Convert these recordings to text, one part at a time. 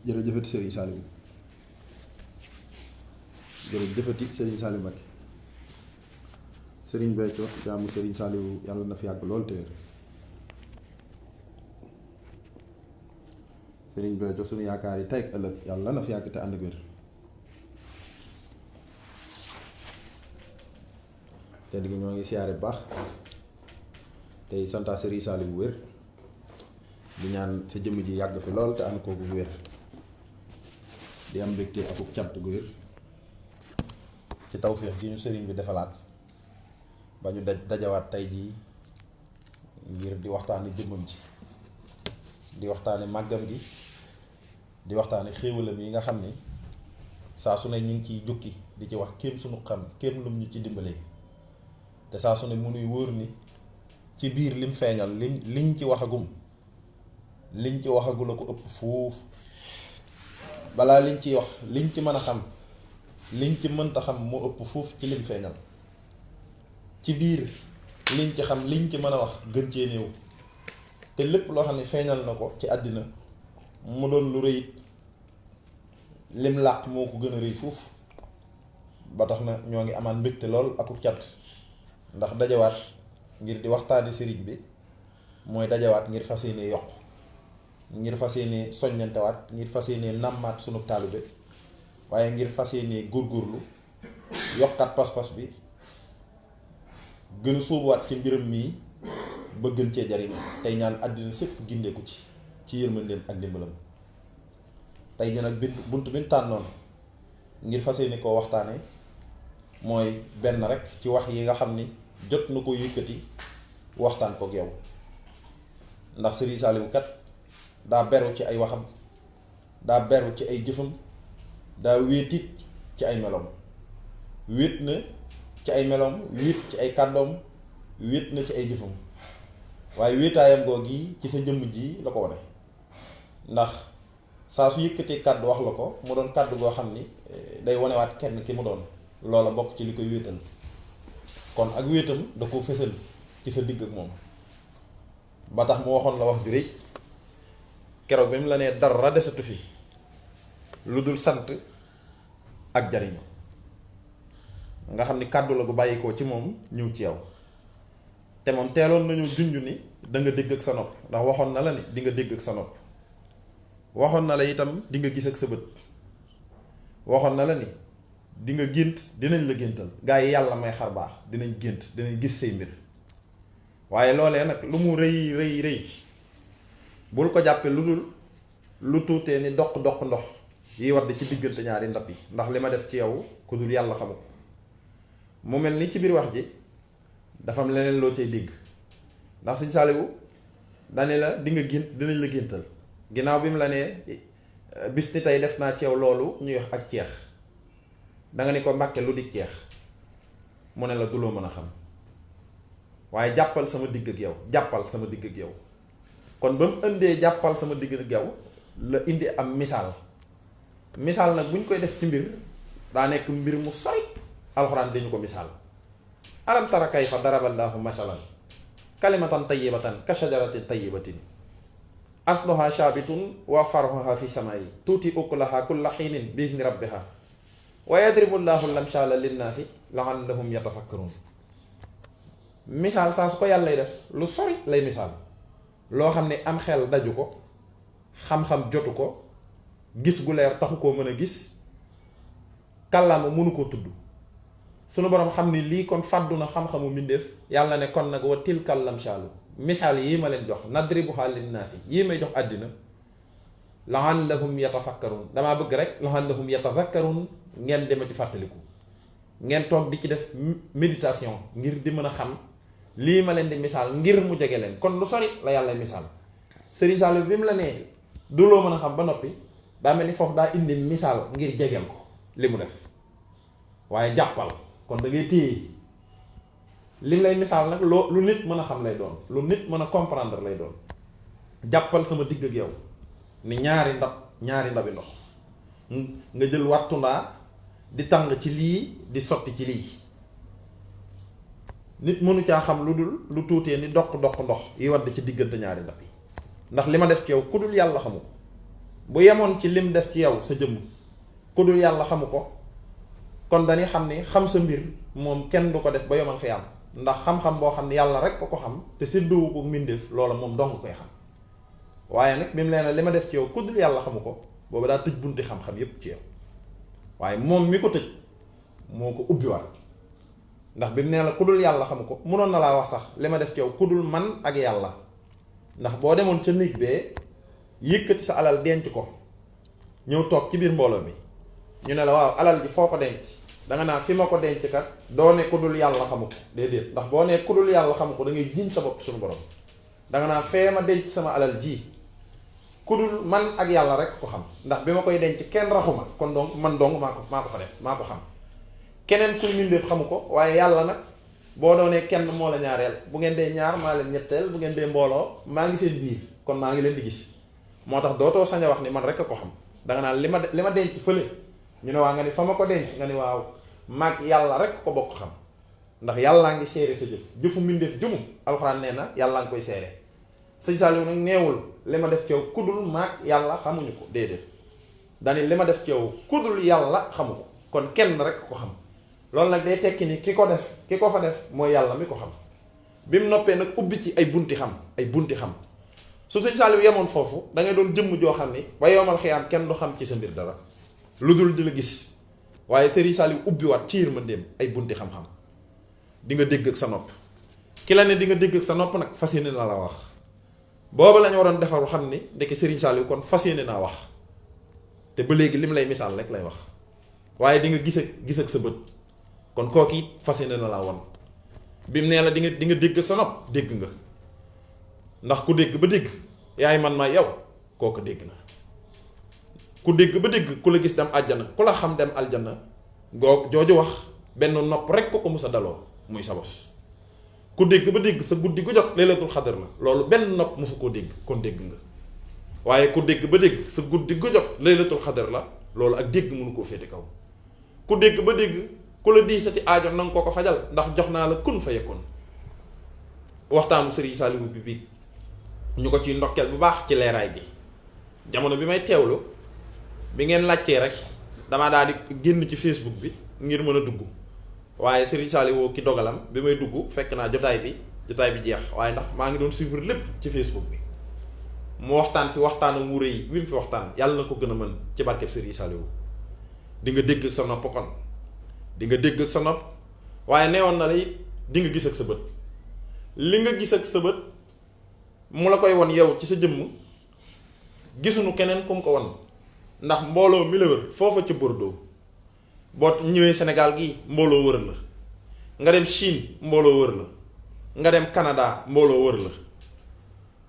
jërëjëfati Serigne Saliou jërëjëfati Serigne Saliou Mbacké Serigne Béthio jaamu Serigne Saliou yàlla na fi yàgg lool te wér. Serigne Béthio sunu yaakaar yi tey ak ëllëg yàlla na fi yàgg te ànd ak wér. te di ñoo ngi siyaare bu baax tey santa Serigne Saliou bu wér di ñaan sa jëmm ji yàgg fi lool te ànd ko bu wér. di am mbégte akuk cant gu wér ci tawféex gi ñu sëriñ bi defalaat ba ñu dajawaat tey jii ngir di waxtaane jëmmam ji di waxtaane màggam gi di waxtaane xéewalam yi nga xam ni saa su ne ñu ngi ciy jukki di ci wax kéem sunu xam kéem lum ñu ci dimbalee te saa su ne munuy wóor ni ci biir lim feeñal liñ ci waxagum liñ ci waxagul a ko ëpp fuuf balaa liñ ciy wax liñ ci mën a xam liñ ci mënta xam moo ëpp fuuf ci lim feeñal ci biir liñ ci xam liñ ci mën a wax gën cee néew te lépp loo xam ne feeñal na ko ci àddina mu doon lu rëy lim làq moo ko gën a rëy fuuf ba tax na ñoo ngi amaan mbégte lool akuk cat ndax dajawaat ngir di waxtaani sëriñ bi mooy dajawaat ngir fas yéene yokk ngir fas yéene soññantewaat ngir fas yéene nàmmaat sunu taalibe waaye ngir fas yéene góorgóorlu yokkaat pas-pas bi gën a sóobuwaat ci mbiram mii ba gën cee jariñ tey ñaan àddina sépp gindeeku ci yërmandeem ak ndimbalam tey jii nag bunt bi ñu tànnoon ngir fas yéene koo waxtaane mooy benn rek ci wax yi nga xam ni jot na ko yëkkati waxtaan kook yow ndax Serigne Saliou kat daa beru ci ay waxam daa beru ci ay jëfam daa wéetit ci ay meloom wéet na ci ay meloom wéet ci ay kàddoom wéet na ci ay jëfam waaye wéetaayam googi ci sa jëmm ji la ko wane ndax saa su yëkkatee kàddu wax la ko mu doon kàddu goo xam ni day wanewaat kenn ki mu doon loola bokk ci li koy wéetal kon ak wéetam da ko fësal ci sa digg ak moom ba tax mu waxoon la wax ju rëy keroog bi mu la nee dara desatu fi lu dul sant ak jariñu nga xam ni kàddu la gu bàyyikoo ci moom ñëw ci yow te moom teeloon nañu junj ni da nga dégg ak sa nopp ndax waxoon na la ni di nga dégg ak sa nopp waxoon na la itam di nga gis ak sa bët waxoon na la ni di nga gént dinañ la géntal gaa yi yàlla may xar baax dinañ gént dinañ gis say mbir waaye loolee nag lu mu rëy rëy rëy bul ko jàppee lu dul lu tuutee ni doq ndox yi war di ci diggante ñaari ndab yi ndax li ma def ci yow ku dul yàlla xamu ko mu mel ni ci biir wax ji dafa am leneen loo cay dégg ndax Sëñ Saliou dane la di nga gént dinañ la géntal ginnaaw bi mu la nee bis ni tey def naa ci yow loolu ñuy wax ak ceex danga ni ko Mbàkke lu di ceex mu ne la du loo mën a xam waaye jàppal sama digg ak yow jàppal sama digg ak yow kon ba mu indee jàppal sama digg ak yow la indi am misaal nag bu ñu koy def ci mbir daa nekk mbir mu sori alxuraan dañu ko misaal alam tara kayfa daraballaahu masalan kalimatan tayyibatan ka shajaratin tayyibatin asluha shaabitun wa far'uha fi samaa'i tuuti ukulaha kulla hiinin bi izni rabbiha wa yadribu llaahu l-amsaala linnaasi la'allahum yatafakkaruun misaal saa su ko yàlla lay def lu sori lay misaal loo xam ne am xel daju ko xam-xam jotu ko gis gu leer taxu koo mën a gis kàllaama mënu koo tudd sunu boroom xam ni lii kon fàddu na xam-xamu mbindéef yàlla ne kon nag wa tilkal lamsaalu misaal yii ma leen jox nadribuha linnaasi yii may jox àddina la'allahum yatafakkaruun damaa bëgg rek la'allahum yatazakkaruun ngeen dema ci fàttaliku ngeen toog di ci def méditation ngir di mën a xam lii ma leen di misaal ngir mu jege leen kon lu sori la yàlla misaal Serigne Saliou bi mu la nee du loo mën a xam ba noppi daa mel ni foofu daa indi misaal ngir jegeel ko li mu def waaye jàppal kon da ngay téye lim lay misaal nag lu nit mën a xam lay doon lu nit mën a comprendre lay doon jàppal sama digg ak yow ni ñaari ndabi ndox nga jël wattu ndaa di tàng ci lii di sotti ci lii nit mënu caa xam lu dul lu tuutee ni doq ndox yi wadd ci diggante ñaari ndab yi ndax li ma def ci yow ku dul yàlla xamu ko bu yemoon ci lim def ci yow sa jëmm ku dul yàlla xamu ko kon dañuy xam ni xam sa mbir moom kenn du ko def ba yomal xiyaam ndax xam-xam boo xam ne yàlla rek ko xam te séddoo ko mbindeef loola moom dong koy xam waaye nag bi mu leen li ma def ci yow ku dul yàlla xamu ko boobu daa tëj bunti xam-xam yépp ci yow waaye moom mi ko tëj moo ko ubbiwaat ndax bi mu nee la ku dul yàlla xamu ko munoon na laa wax sax li ma def ci yow ku dul man ak yàlla ndax boo demoon ca néeg bee yëkkati sa alal denc ko ñëw toog ci biir mbooloo mi ñu ne la waaw alal ji foo ko denc danga naa fi ma ko denc kat doo ne ku dul yàlla xamu ko déedéet ndax boo ne ku dul yàlla xamu ko da ngay jiiñ sa bopp suñu borom danga naa fee ma denc sama alal ji ku dul man ak yàlla rek ko xam ndax bi ma koy denc kenn raxuma kon donc man dong maa ko fa def maa ko xam keneen kuy mbindeef xamu ko waaye yàlla nag boo doonee kenn moo la ñaareel bu ngeen dee ñaar maa leen ñetteel bu ngeen dee mbooloo maa ngi seen biir kon maa ngi leen di gis moo tax dootoo sañ a wax ni man rek a ko xam danga naan li ma denc fële ñu ne waa nga ni fa ma ko denc nga ni waaw maag yàlla rek ko bokk xam ndax yàllaa ngi seere sa jëfu mbindeef jëmu alxuraan nee na yàllaa ngi koy seere sëñ Saliou nag neewul li ma def ci yow kudul maag yàlla xamuñu ko déedéet dani li ma def ci yow kudul yàlla xamu ko kon kenn rek ko xam loolu nag day tekki ni ki ko fa def mooy yàlla mi ko xam bi mu noppee nag ubbi ci ay bunti xam su sëñ Saliou yemoon foofu da ngay doon jëmm joo xam ni ba yowmal xiyaam kenn du xam ci sa mbir dara lu dul di la gis waaye sëriñ Saliou ubbiwaat ci yërmandeem ay bunti xam-xam di nga dégg ak sa nopp ki la ne di nga dégg ak sa nopp nag fas yéene na la wax booba lañu waroon defaru xam ni ndeke sëriñ Saliou kon fas yéene naa wax te ba léegi lim lay misaal rek lay wax waaye di nga gis ak sa bët kon kooku it fas yéene na laa won bi mu nee la di nga dégg ak sa nopp dégg nga ndax ku dégg ba dégg yaay man maa yow kooku dégg na ku dégg ba dégg ku la gis dem àjjana ku la xam dem aljana jooju wax benn nopp rek ko mu sa daloo muy sa bos ku dégg ba dégg sa guddi gu jot laylatul xadar la loolu benn nopp mu fa koo dégg kon dégg nga waaye ku dégg ba dégg sa guddi gu jot laylatul xadar la loolu ak dégg mënu koo féete kaw ku dégg ba dégg ku la diisati aajo na nga ko fajal ndax jox naa la kun fa yekkoon waxtaanu Sëriñ Saliou bi ñu ko ci ndokkeel bu baax ci leeraay gi jamono bi may teewlu bi ngeen laajtee rek damaa daal di génn ci Facebook bi ngir mën a dugg waaye Serigne Saliou ki dogalam bi may dugg fekk naa jotaay bi jeex waaye ndax maa ngi doon suivre lépp ci Facebook bi mu waxtaan fi waxtaanam wu rëy wi mu fi waxtaan yàlla na ko gën a mën ci barkeb Serigne Saliou di nga dégg ak sa nopp kon di nga dégg ak sa nopp waaye neewoon na la it di nga gis ak sa bët li nga gis ak sa bët mu la koy won yow ci sa jëmm gisuñu keneen ku mu ko won ndax mbooloo mi la wër foofa ci Bordeaux boo ñëwee Sénégal gi mbooloo wër la nga dem Chine mbooloo wër la nga dem Canada mbooloo wër la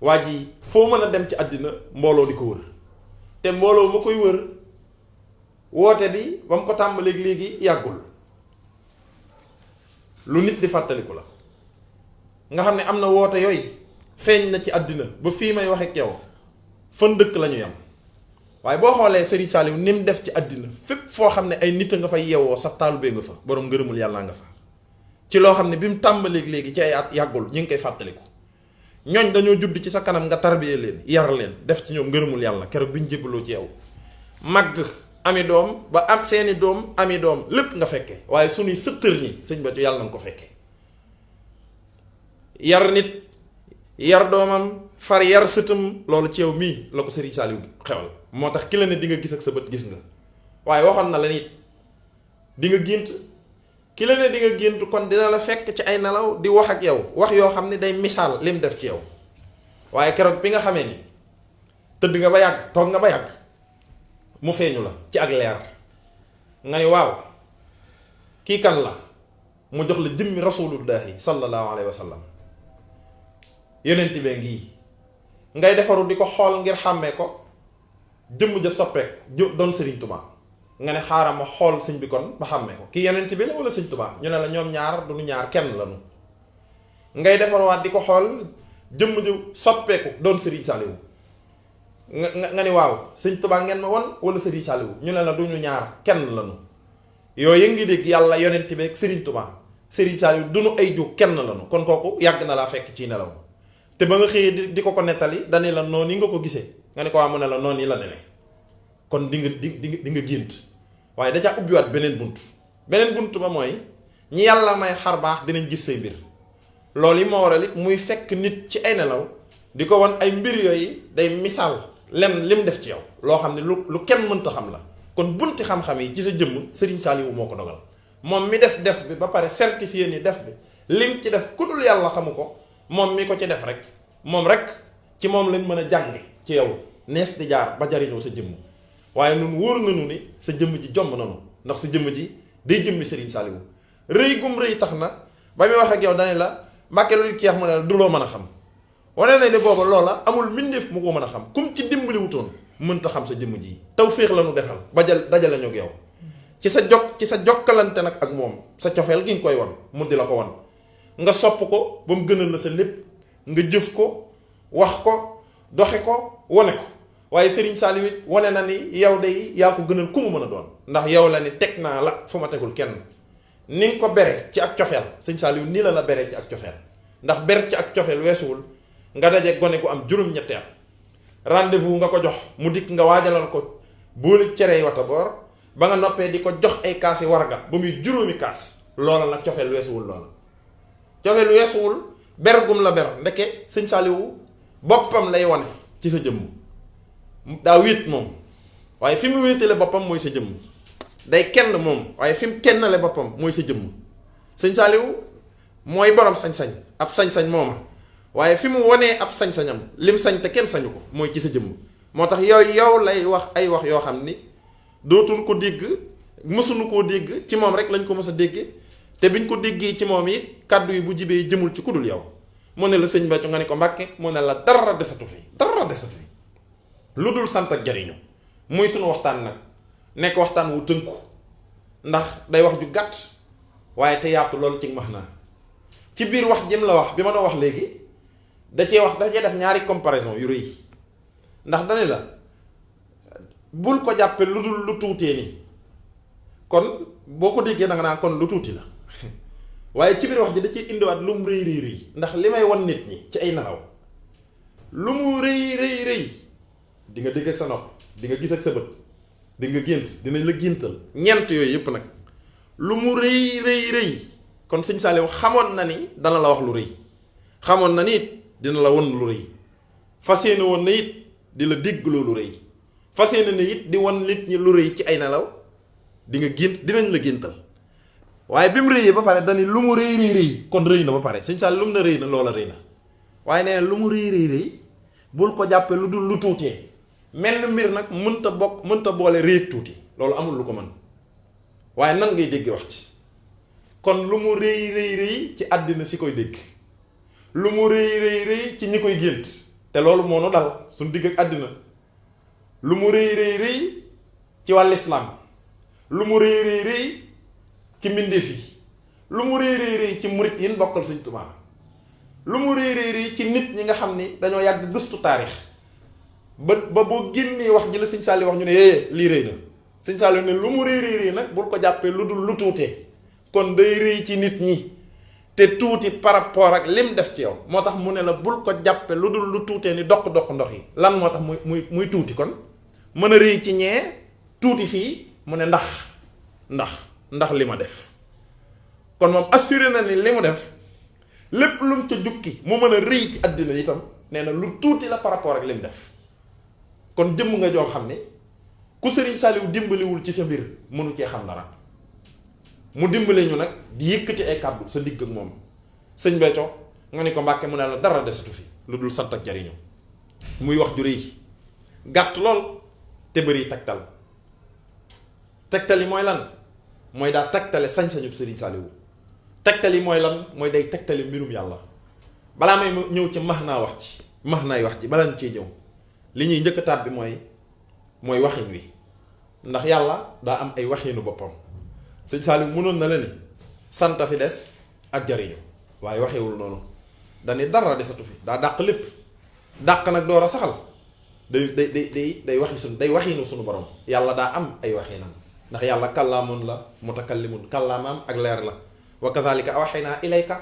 waa ji foo mën a dem ci àddina mbooloo di ko wër te mbooloo ma koy wër woote bi ba mu ko tàmbalee léegi yàggul lu nit di fàttaliku la nga xam ne am na woote yooyu feeñ na ci àddina ba fii may wax ak yow fan dëkk la ñu yam waaye boo xoolee Serigne Saliou ni mu def ci àddina fépp foo xam ne ay nit a nga fay yeewoo sax taalubee nga fa borom ngërëmul yàlla nga fa ci loo xam ne bi mu tàmbaleeg léegi ci ay at yàggul ñu ngi koy fàttaliku ñooñ dañoo judd ci sa kanam nga tarbiyee leen yar leen def ci ñoom ngërëmul yàlla keroog bi ñu jébbaloo ci yow màgg ami doom ba am seeni doom ami doom lépp nga fekke waaye suñuy sëttër ñi sëñ Béthio yàlla nga ko fekke yar nit yar doomam far yar sëtam loolu ci yow mii la ko Serigne Saliou xewal moo tax ki la ne di nga gis ak sa bët gis nga waaye waxoon na la nit di nga gént ki la ne di nga gént kon dina la fekk ci ay nelaw di wax ak yow wax yoo xam ne day misaal lim def ci yow waaye keroog bi nga xamee ni tëdd nga ba yàgg toog nga ba yàgg mu feeñu la ci ak leer nga ni waaw kii kan la mu jox la jëmmi rasulullahi sallallahu alayhi wa sallam yonent bee ngi ngay defaru di ko xool ngir xàmmee ko jëmm ja soppeeku doon Serigne Touba nga ne xaaral ma xool sëñ bi kon ba xàmmee ko kii yonent bi la wala Serigne Touba ñu ne la ñoom ñaar du ñu ñaar kenn lañu ngay defarwaat di ko xool jëmm ja soppeeku doon Serigne Saliou nga ni waaw Serigne Touba ngeen ma won wala Serigne Saliou ñu ne la du ñu ñaar kenn lañu yooyu ngi dégg yàlla yonent bi ak Serigne Touba Serigne Saliou du ñu ay ju kenn lañu kon kooku yàgg na laa fekk ci nelaw te ba nga xëyee di ko nettali dani la noonu yi nga ko gisee nga ne ko waa mu ne la noonu yi la demee kon di nga gént. waaye da caa ubbiwaat beneen bunt ba mooy ñi yàlla may xar baax dinañ gis say mbir. loolu yi moo waral it muy fekk nit ci ay nelaw di ko wan ay mbir yooyu day misaal lim def ci yow loo xam ne lu kenn mënta xam la. kon bunti xam-xam yi ci sa jëmm Serigne Saliou moo ko dogal moom mi def bi ba pare certifié ni def bi lim ci def ku dul yàlla xamu ko moom mi ko ci def rek moom rek ci moom lañ mën a jànge ci yow nees di jaar ba jariñoo sa jëmm. waaye nun wóor nañu ni sa jëmm ji jomb nañu ndax sa jëmm ji day jëmmi Serigne Saliou rëy gum rëy tax na ba muy wax ak yow dane la Mbàkke lu ci wax mu ne du loo mën a xam wane na ne booba loola amul mbindeef mu ko mën a xam kum ci dimbali wutoon mënta xam sa jëmm ji tawféex la nu defal ba dajale ñu ak yow ci sa jokkalante nag ak moom sa cofeel gi nga koy wan mu di la ko wan nga sopp ko ba mu gënal la sa lépp nga jëf ko wax ko doxe ko wane ko waaye Serigne Saliou it wane na ni yow day yaa ko gënal ku mu mën a doon ndax yow la ni teg naa la fu ma tegul kenn ni nga ko bere ci ak cofeel Serigne Saliou nii la bere ci ak cofeel ndax ber ci ak cofeel weesuwul nga daje gone gu am juróom-ñetti at rendez-vous nga ko jox mu dikk nga waajalal ko boole cerey wata boor ba nga noppee di ko jox ay kaasi warga ba muy juróomi kaas loola nag cofeel weesuwul loola cofeel weesuwul ber gum la ber ndeke Serigne Saliou boppam lay wane ci sa jëmm daa wéet moom waaye fi mu wéetale boppam mooy sa jëmm day kenn moom waaye fi mu kennale boppam mooy sa jëmm Serigne Saliou mooy borom sañ-sañ ab sañ-sañ mooma waaye fi mu wanee ab sañ-sañam lim sañ te kenn sañu ko mooy ci sa jëmm moo tax yow lay wax ay wax yoo xam ni dootuñ ko dégg mësuñu koo dégg ci moom rek lañ ko mës a dégg te biñ ko déggee ci moom it kàddu yi bu jibee jëmul ci kudul yow mu ne la sëñ Béthio nga ne ko Mbàkke mu ne la dara desatu fi lu dul sant ak jariñu muy suñu waxtaan nag nekk waxtaan wu tënku ndax day wax ju gàtt waaye te yaatu loolu ci max naa ci biir wax jëm la wax bi ma doon wax léegi da cee def ñaari comparaison yu rëy ndax dane la bul ko jàppe lu dul lu tuutee ni kon boo ko déggee da nga naan kon lu tuuti la waaye ci biir wax ji da ciy indiwaat lu mu rëy ndax li may wan nit ñi ci ay nelaw lu mu rëy di nga dégg ak sa nopp di nga gis ak sa bët di nga gént dinañ la géntal ñeent yooyu yëpp nag lu mu rëy kon Serigne Saliou xamoon na ni dana la wax lu rëy xamoon na ni it dina la won lu rëy fas yéene woon na it di la dégg loolu rëy fas yéene na it di wan nit ñi lu rëy ci ay nelaw di nga gént dinañ la géntal waaye bi mu rëyee ba pare dani lu mu rëy kon rëy na ba pare Serigne Saliou lu mu ne rëy na loola rëy na waaye nee lu mu rëy bul ko jàppee lu dul lu tuutee mel na mbir nag mënta boole rëy tuuti loolu amul lu ko mën waaye nan ngay dégg wax ci kon lu mu rëy ci àddina si koy dégg lu mu rëy ci ñi koy gént te loolu moo nu dal suñ digg ak àddina lu mu rëy ci wàll islaam lu mu rëy ci mbindeef yi lu mu rëy ci murit yi bokkal Sëñ Tuubaa lu mu rëy ci nit ñi nga xam ni dañoo yàgg gëstu taarix ba boo génnee wax ji la Sëñ Saliou wax ñu ne lii rëy na Sëñ Saliou ne lu mu rëy nag bul ko jàppee lu dul lu tuutee kon day rëy ci nit ñi te tuuti par rapport ak lim def ci yow moo tax mu ne la bul ko jàppe lu dul lu tuutee ni doq ndox yi lan moo tax muy tuuti kon mën a rëy ci ñee tuuti fii mu ne ndax li ma def kon moom assuré na ni li mu def lépp lu mu ca jukki mu mën a rëy ci àddina itam nee na lu tuuti la par rapport ak lim def kon jëmm nga joo xam ne ku Serigne Saliou dimbaliwul ci sa mbir mënu cee xam dara mu dimbale ñu nag di yëkkati ay kàddu sa digg ak moom sëñ Béthio nga ni ko Mbàkke mu ne la dara desatu fi lu dul sant ak jariñu muy wax ju rëy gàtt lool te bëri tegtal yi mooy lan mooy daa tegtale sañ-sañu Serigne Saliou tegtal yi mooy lan mooy day tegtale mbirum yàlla balaa may ñëw ci max naay wax ci balaa ñu ciy ñëw li ñuy njëkk taat bi mooy waxin wi ndax yàlla daa am ay waxinu boppam Sëñ Saliou mënoon na la ni sant fi des ak jariñu waaye waxewul noonu dani dara desatu fi daa dàq lépp dàq nag door a saxal day waxinu sunu borom yàlla daa am ay waxinam ndax yàlla kàllaamun la mutakallimun kàllaamaam ak leer la wa kazalika awxaynaa ilayka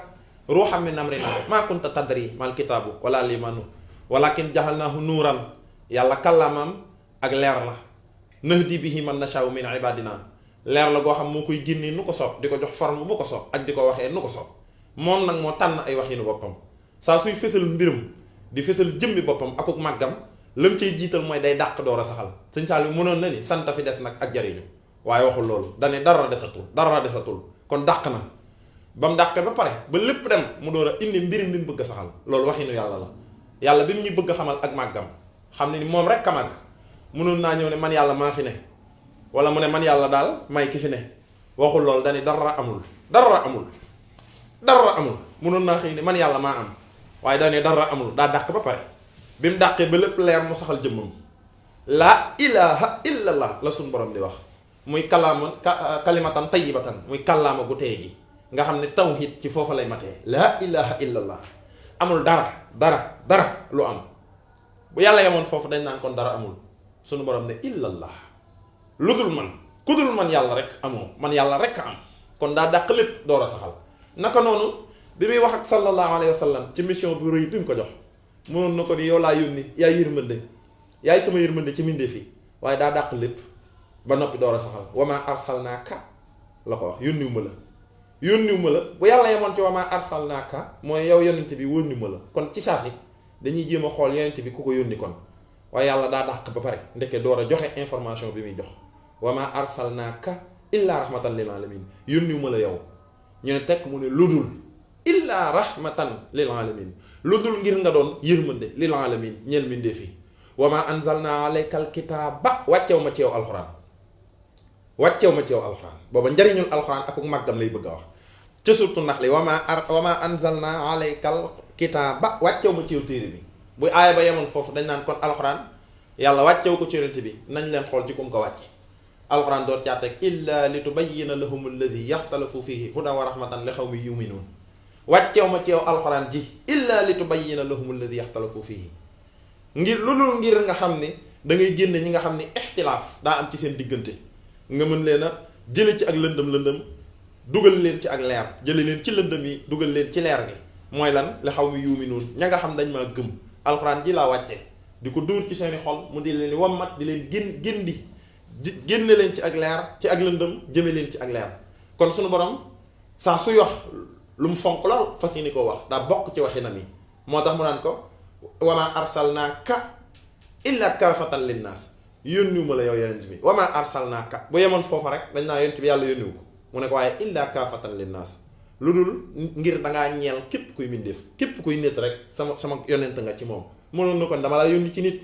ruuxam min amrina maa kunta tadri mal kitaabu wala limanu walakin jaxalnaahu nuuran yàlla kàllaamaam ak leer la nahdi bihi man nashaa'u min ibadina leer la goo xam moo koy génnee nu ko soob di ko jox forme bu ko soob ak di ko waxee nu ko soob moom nag moo tànn ay waxinu boppam saa suy fësal mbiram di fësal jëmmi boppam akuk màggam lam cay jiital mooy day dàq door a saxal sëñ Saliou mënoon na ni sant fi des nag ak jariñu waaye waxul loolu dane dara desatul kon dàq na ba mu dàqee ba pare ba lépp dem mu door a indi mbirim bi mu bëgg a saxal loolu waxinu yàlla la yàlla bi mu ñu bëgg a xamal ak màggam xam ne ni moom rek a màgg mënoon naa ñëw ne man yàlla maa fi ne wala mu ne man yàlla daal may ki fi ne waxul loolu dane dara amul mënoon naa xëy ne man yàlla maa am waaye dane dara amul daa dàq ba pare bi mu dàqee ba lépp leer mu saxal jëmmam laa ilaha illallah la suñ borom di wax muy kalimatan tayyibatan muy kàllaama gu tey gi nga xam ne tawhid ci foofa lay matee laa ilaha illallah amul dara lu am bu yàlla yemoon foofu dañ naan kon dara amul suñu borom ne illallah lu dul man ku dul man yàlla rek amoo man yàlla rek a am kon daa dàq lépp door a saxal naka noonu bi muy wax ak sallallahu alayhi wa sallam ci mission bu rëy bi mu ko jox mënoon na ko ni yow laa yónni yaay yërmande yaay sama yërmande ci mbindéef yi waaye daa dàq lépp ba noppi door a saxal wama arsalnaaka la ko wax yónniwu ma la bu yàlla yemoon ci wama arsalnaaka mooy yow yonent bi yónniwu ma la kon ci saa si dañuy jéem a xool yonent bi ku ko yónni kon waaye yàlla daa dàq ba pare ndeke door a joxe information bi muy jox wama arsalnaaka illa rahmatan lil alamin yónniwu ma la yow ñu ne tekk mu ne ludul illa rahmatan lil alamin lu dul ngir nga doon yërmande lil alamin ñeel mbindéef yi wa ma anzalna alaykal kitaaba wàccew ma ci yow alxuraan booba njariñul alxuraan ak màggam lay bëgg a wax ca surtout nax li wa ma anzalna alaykal kitaaba wàccew ma ci yow téere bi bu aaya ba yemoon foofu dañ naan kon alxuraan yàlla wàccew ko ci yonent bi nañ leen xool ci kum ko wàcce alxuraan door caa teg illa li tubayyina lahum allazi yaxtalafu fihi hudan wa rahmatan li xawmi yuminuun wàcceew ma ci yow alxuraan ji illa li tubayyina lahum alladi yaxtalafu fihi ngir lu dul ngir nga xam ne da ngay génne ñi nga xam ne ixtilaaf daa am ci seen diggante nga mën leen a jële ci ak lëndëm dugal leen ci ak leer jële leen ci lëndëm yi dugal leen ci leer gi mooy lan li xaw mi yuuminuun ña nga xam dañ maa gëm alxuraan ji laa wàcce di ko dóor ci seeni xol mu di leen wammat di leen génne leen ci ak leer ci ak lëndëm jëme leen ci ak leer kon suñu borom saa suy wax lu mu fonk lool fas yi ni ko wax daa bokk ci waxinam yi moo tax mu naan ko wama arsalnaaka illa kaafatan linnaas yónniwu ma la yow yonent bi wama arsalnaaka bu yemoon foofa rek dañ naa yonent bi yàlla yónniwu ko mu ne ko waaye illa kaafatan linnaas lu dul ngir dangaa ñeel képp kuy mbindéef képp kuy nit rek sama yonent nga ci moom mënoon na kon dama la yónni ci nit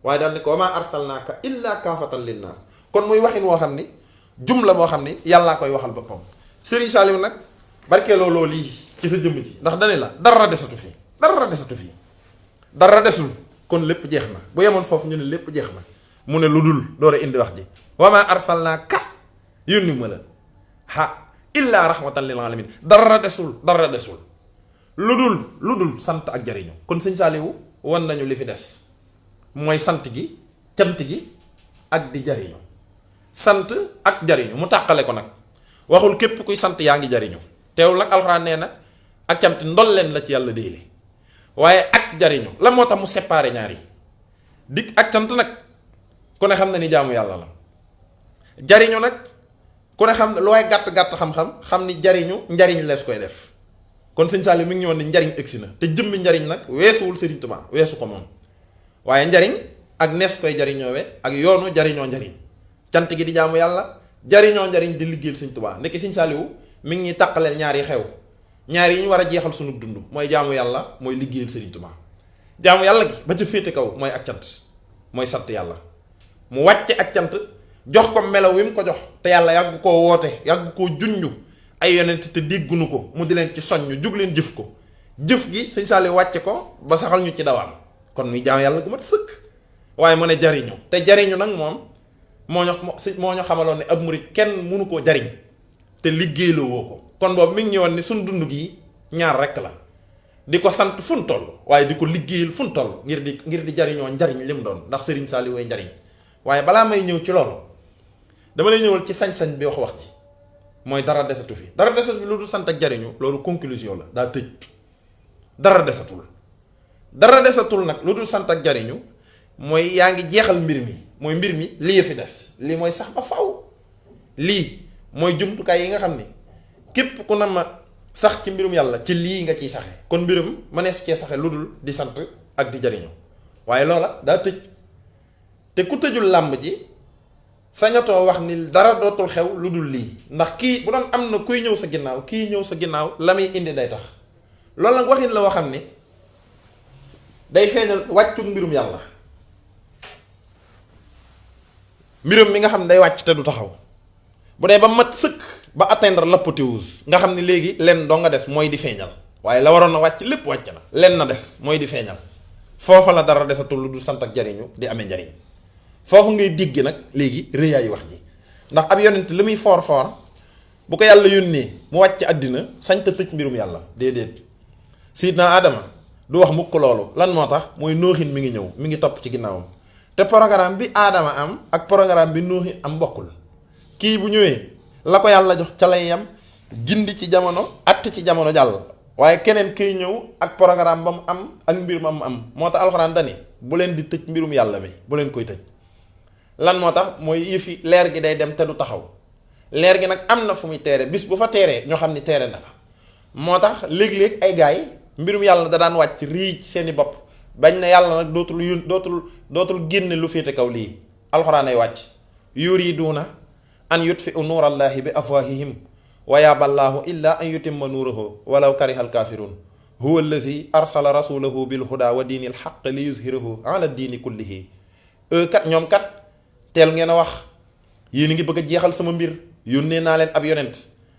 waaye daal ni ko wama arsalnaaka illa kaafatan linnaas kon muy waxin woo xam ni jumla boo xam ni yàllaa koy waxal boppam Serigne Saliou nag barkeeloo loolu lii ci sa jëmm ji ndax dane la dara desatu fii dara desul kon lépp jeex na bu yemoon foofu ñu ne lépp jeex na mu ne lu dul door a indi wax ji wama arsalnaaka yónni ma la illa rahmatan lil alamin dara desul lu dul sant ak jariñu kon sëñ Saliou wan nañu li fi des mooy sant gi cant gi ak di jariñu sant ak jariñu mu tàqale ko nag waxul képp kuy sant yaa ngi jariñu teewul nag alxuraan nee na ak cant ndol leen la ci yàlla déele waaye ak jariñu la moo tax mu séparé ñaar yi dikk ak cant nag ku ne xam na ni jaamu yàlla la jariñu nag ku ne xam ne lu waay gàtt-gàtt xam-xam xam ni jariñu njariñ lees koy def kon sëñ Saliou mi ngi ñëwoon ni njariñ egsi na te jëmmi njariñ nag weesuwul Sëriñ Tuubaa weesu ko moom waaye njariñ ak nees koy jariñoowe ak yoonu jariñoo njariñ cant gi di jaamu yàlla jariñoo njariñ di liggéeyal Sëriñ Tuubaa ndekki sëñ Saliou mi ngi ñuy tàqaleel ñaar yi xew ñaar yi ñu war a jeexal sunu dund mooy jaamu yàlla mooy liggéeyal Sëriñ Tuubaa jaamu yàlla gi ba ca féete kaw mooy ak cant mooy sant yàlla mu wàcce ak cant jox ko melaw wi mu ko jox te yàlla yàgg koo woote yàgg koo junju ay yonent te déggunu ko mu di leen ci soññ jug leen jëf ko jëf gi sëñ Saliou wàcce ko ba saxal ñu ci dawaan kon muy jaamu yàlla gu mat sëkk waaye mu ne jariñu te jariñu nag moom moo ñu xamaloon ne ab murit kenn mënu koo jariñ te liggéeyloo woo ko kon boobu mi ngi ñëwoon ni suñ dund gi ñaar rekk la di ko sant fu mu toll waaye di ko liggéeyal fu mu toll ngir di jariñoo njariñ li mu doon ndax Serigne Saliou way njariñ waaye balaa may ñëw ci loolu dama lay ñëwal ci sañ-sañ bi wax ji mooy dara desatu fi lu dul sant ak jariñu loolu conclusion la daa tëj dara desatul nag lu dul sant ak jariñu mooy yaa ngi jeexal mbir mi mooy mbir mi lii fi des lii mooy sax ba faw lii mooy jumtukaay yi nga xam ni képp ku na ma sax ci mbirum yàlla ci lii nga ciy saxe kon mbirum mënees cee saxe lu dul di sant ak di jariñu waaye loola daa tëj te ku tëjul làmb ji sañatoo wax ni dara dootul xew lu dul lii ndax kii bu doon am na kuy ñëw sa ginnaaw kii ñëw sa ginnaaw la muy indi day tax loolu nag waxin la woo xam ni day feeñal wàccu mbirum yàlla mbirum mi nga xam ne day wàcc te du taxaw bu dee ba mat sëkk ba atteindre l'apothéose nga xam ne léegi lenn doo nga des mooy di feeñal waaye la waroon a wàcc lépp wàcc na lenn na des mooy di feeñal foofa la dara desatul lu du sant ak jariñu di amee njariñ foofu ngay digg nag léegi rëyaayu wax ji ndax ab yonent li muy foor bu ko yàlla yónnee mu wàcc àddina sañ ta tëj mbirum yàlla déedéet sidna Adama du wax mukk loolu lan moo tax mooy nooxin mi ngi ñëw mi ngi topp ci ginnaawam te programme bi Adama am ak programme bi nooxin am bokkul kii bu ñëwee la ko yàlla jox ca lay yam gindi ci jamono att ci jamono jàll waaye keneen kay ñëw ak programme ba mu am ak mbir ma mu am moo tax alxuraan dani bu leen di tëj mbirum yàlla mi bu leen koy tëj lan moo tax mooy yëfi leer gi day dem te du taxaw leer gi nag am na fu muy teere bis bu fa teeree ñoo xam ni teere na fa moo tax léeg-léeg ay gaay mbirum yàlla da daan wàcc rii ci seeni bopp bañ na yàlla nag dootul génne lu féete kaw lii alxuraan ay wàcc yuriduuna an yutfi'u nuurallaahi bi afwaahihim wa yaaballaahu illaa an yutimma nuurahu walaw karihal kaafiruun huwa allazi arsala rasulahu bil hudaa wa diinil haqq li yuzhirahu ala diini kullihi kat ñoom kat teel ngeen a wax yéen a ngi bëgg a jeexal sama mbir yónnee naa leen ab yonent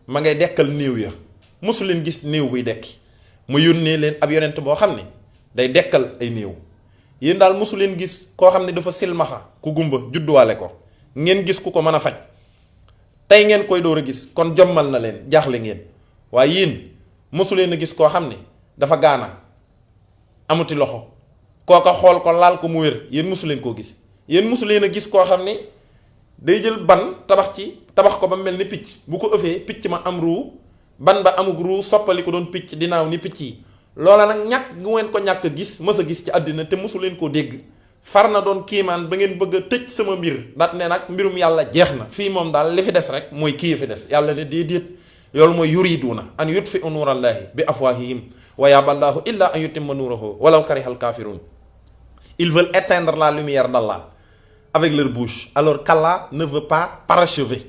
ma ngay dekkal néew ya mosu leen gis néew buy dekki mu yónnee leen ab yonent boo xam ne day dekkal ay néew yéen daal mosu leen gis koo xam ne dafa silmaxa ku gumba judduwaale ko ngeen gis ku ko mën a faj tey ngeen koy door a gis kon jommal na leen jaaxle ngeen waaye yéen mosu leen a gis koo xam ne dafa gaana amuti loxo kooka xool ko laal ko mu wér yéen mosu leen koo gis yéen mosu leen a gis koo xam ne day jël ban tabax ko ba mel ni picc bu ko ëffee picc ma am ruu ban ba amug ruu soppali ko doon picc dinaaw ni picc yi loola nag ñàkk gu ngeen ko ñàkk gis mës a gis ci àddina te mosu leen koo dégg far na doon kiimaan ba ngeen bëgg a tëj sama mbir daat ne nag mbirum yàlla jeex na fii moom daal li fi des rek mooy kii fi des yàlla ne déedéet loolu mooy yuriduuna an yutfi'u nuurallaahi bi afwaahihim wa yaaballaahu illaa an yutimma nuurahu walaw karihal kaafiruun ils veulent éteindre la lumière d'Allah avec leur bouche alors qu'Allah ne veut pas parachever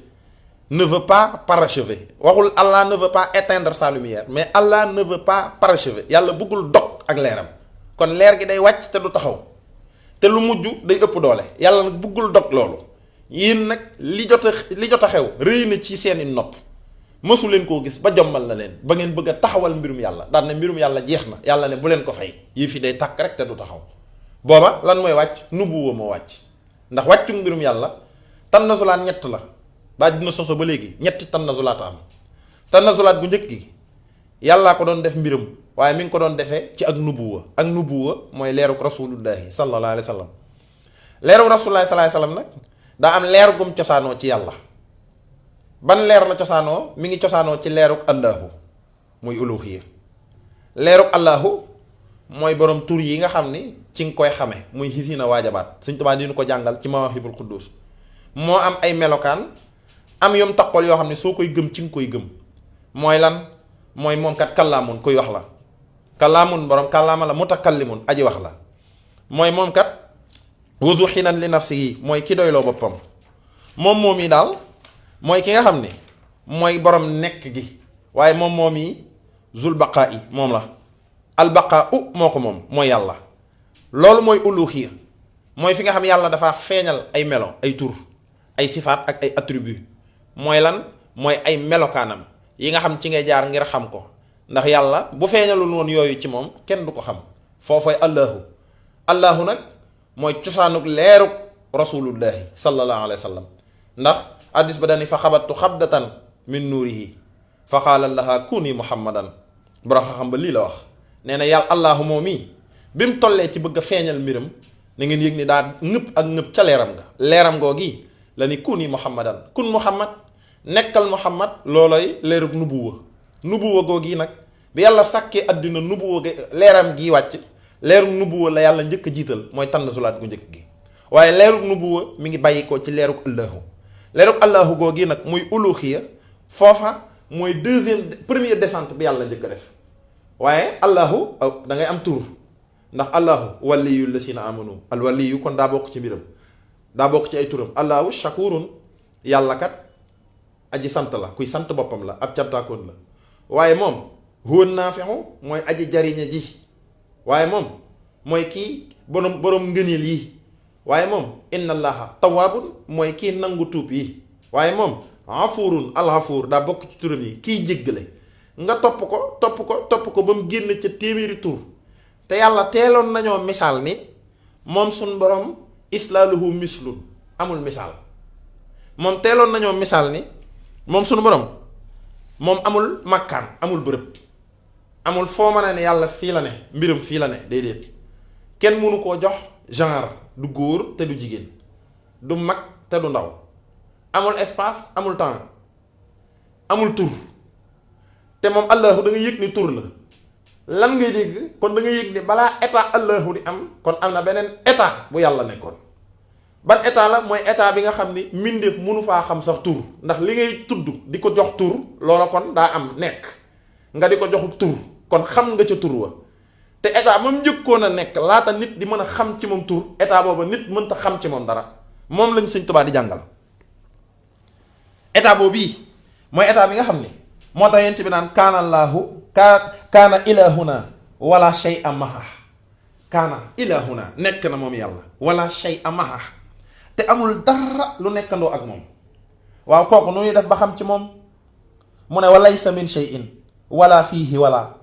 waxul Allah ne veut pas éteindre sa lumière mais Allah ne veut pas parachever yàlla bëggul dog ak leeram kon leer gi day wàcc te du taxaw te lu mujj day ëpp doole yàlla nag bëggul dog loolu yéen nag li jot a xew rëy na ci seeni nopp mësu leen koo gis ba jommal na leen ba ngeen bëgg a taxawal mbirum yàlla daan ne mbirum yàlla jeex na yàlla ne bu leen ko fay yii fi day takk rek te du taxaw booba lan mooy wàcc nubuwa moo wàcc ndax wàccu mbirum yàlla tannazulaat ñett la ba dina soso ba léegi ñetti tannazulaat am tannazulaat bu njëkk gi yàllaa ko doon def mbiram waaye mi ngi ko doon defee ci ak nubuwa mooy leeruk rasulullahi sallallahu alayhi wa sallam leeruk rasulullahi sallallahu alayhi wa sallam nag daa am leer gum cosaanoo ci yàlla ban leer la cosaanoo mi ngi cosaanoo ci leeruk allahu muy uluhiyya leeruk allahu mooy borom tur yi nga xam ni ci nga koy xame muy xisina waajabaat Sëñ Tuubaa dinu ko jàngal ci Mawaahibul Quddus moo am ay melokaan am yom taqool yoo xam ne soo koy gëm ci nga koy gëm mooy lan mooy moom kat kallaamun kuy wax la kallaamun borom kallaama la mutakallimun aji wax la mooy moom kat wuzu xinan li nafsihi mooy ki doyloo boppam moom yi daal mooy ki nga xam ne mooy borom nekk gi waaye moom yi zul baqaa yi moom la albaqaa moo ko moom mooy yàlla loolu mooy uluhiyya mooy fi nga xam yàlla dafa feeñal ay melo ay tur ay sifaat ak ay attribut mooy lan mooy ay melokaanam yi nga xam ci ngay jaar ngir xam ko ndax yàlla bu feeñalul woon yooyu ci moom kenn du ko xam foofooy allahu nag mooy cosaanuk leeruk rasulullahi sallallahu alayhi wa sallam ndax addis ba dani fa xabattu xabdatan min nuurihi fa qaala laha kuni muhammadan borom xam ba lii la wax nee na yàlla allahu moom mii bi mu tollee ci bëgg a feeñal mbiram na ngeen yëg ni daa ngëpp ca leeram googi la ni kuni muhammadan kun muhammad nekkal muhammad looloy leerug nubuwa googi nag bi yàlla sàkkee àddina nubuwa leeram gi wàcc leerug nubuwa la yàlla njëkk a jiital mooy tànnasulaat gu njëkk gi waaye leerug nubuwa mi ngi bàyyi ko ci leerug allahu googi nag muy uluxiya foofa mooy première descente bi yàlla njëkk a def. waaye allahu da ngay am tur ndax allahu waliyu lasina amanu al waliyu kon daa bokk ci mbiram daa bokk ci ay turam. allahu shakurun yàlla kat aji sant la kuy sant boppam la ab cantaakoon la. waaye moom huwa naafixu mooy aji jariñe ji. waaye moom mooy kii boroom ngëneel yi. waaye moom inna allaha tawaabun mooy kii nangu tuub yi. waaye moom afurun alxafuur daa bokk ci turam yi kiy jéggale. nga topp ko ba mu génn ca téeméeri tur te yàlla teeloon nañoo misaal ni moom suñ borom islaaluhu mislun amul misaal. moom teeloon nañoo misaal ni moom suñu borom moom amul makkaan amul bërëb amul foo mën a ne yàlla fii la ne mbiram fii la ne déedéet kenn mënu koo jox genre du góor te du jigéen du mag te du ndaw amul espace amul temps amul tur. te moom allahu da nga yëg ni tur la lan ngay dégg kon da nga yëg ni balaa état allahu di am kon am na beneen état bu yàlla nekkoon. ban état la mooy état bi nga xam ni mbindeef mënu faa xam sax tur ndax li ngay tudd di ko jox tur loola kon daa am nekk nga di ko jox tur kon xam nga ca tur wa te état moom njëkkoon a nekk laata nit di mën a xam ci moom tur état booba nit mënta xam ci moom dara moom lañ Sëñ Tuubaa di jàngal. état boobu bii mooy état bi nga xam ni moo tax yent bi naan kaana allaahu kaana ilahuna wala shay'a maha kaana ilahuna nekk na moom yàlla wala shay'a maha te amul dara lu nekkandoo ak moom. waaw kooku nu ñuy def ba xam ci moom mu ne walaysa min shay'in wala fiihi wala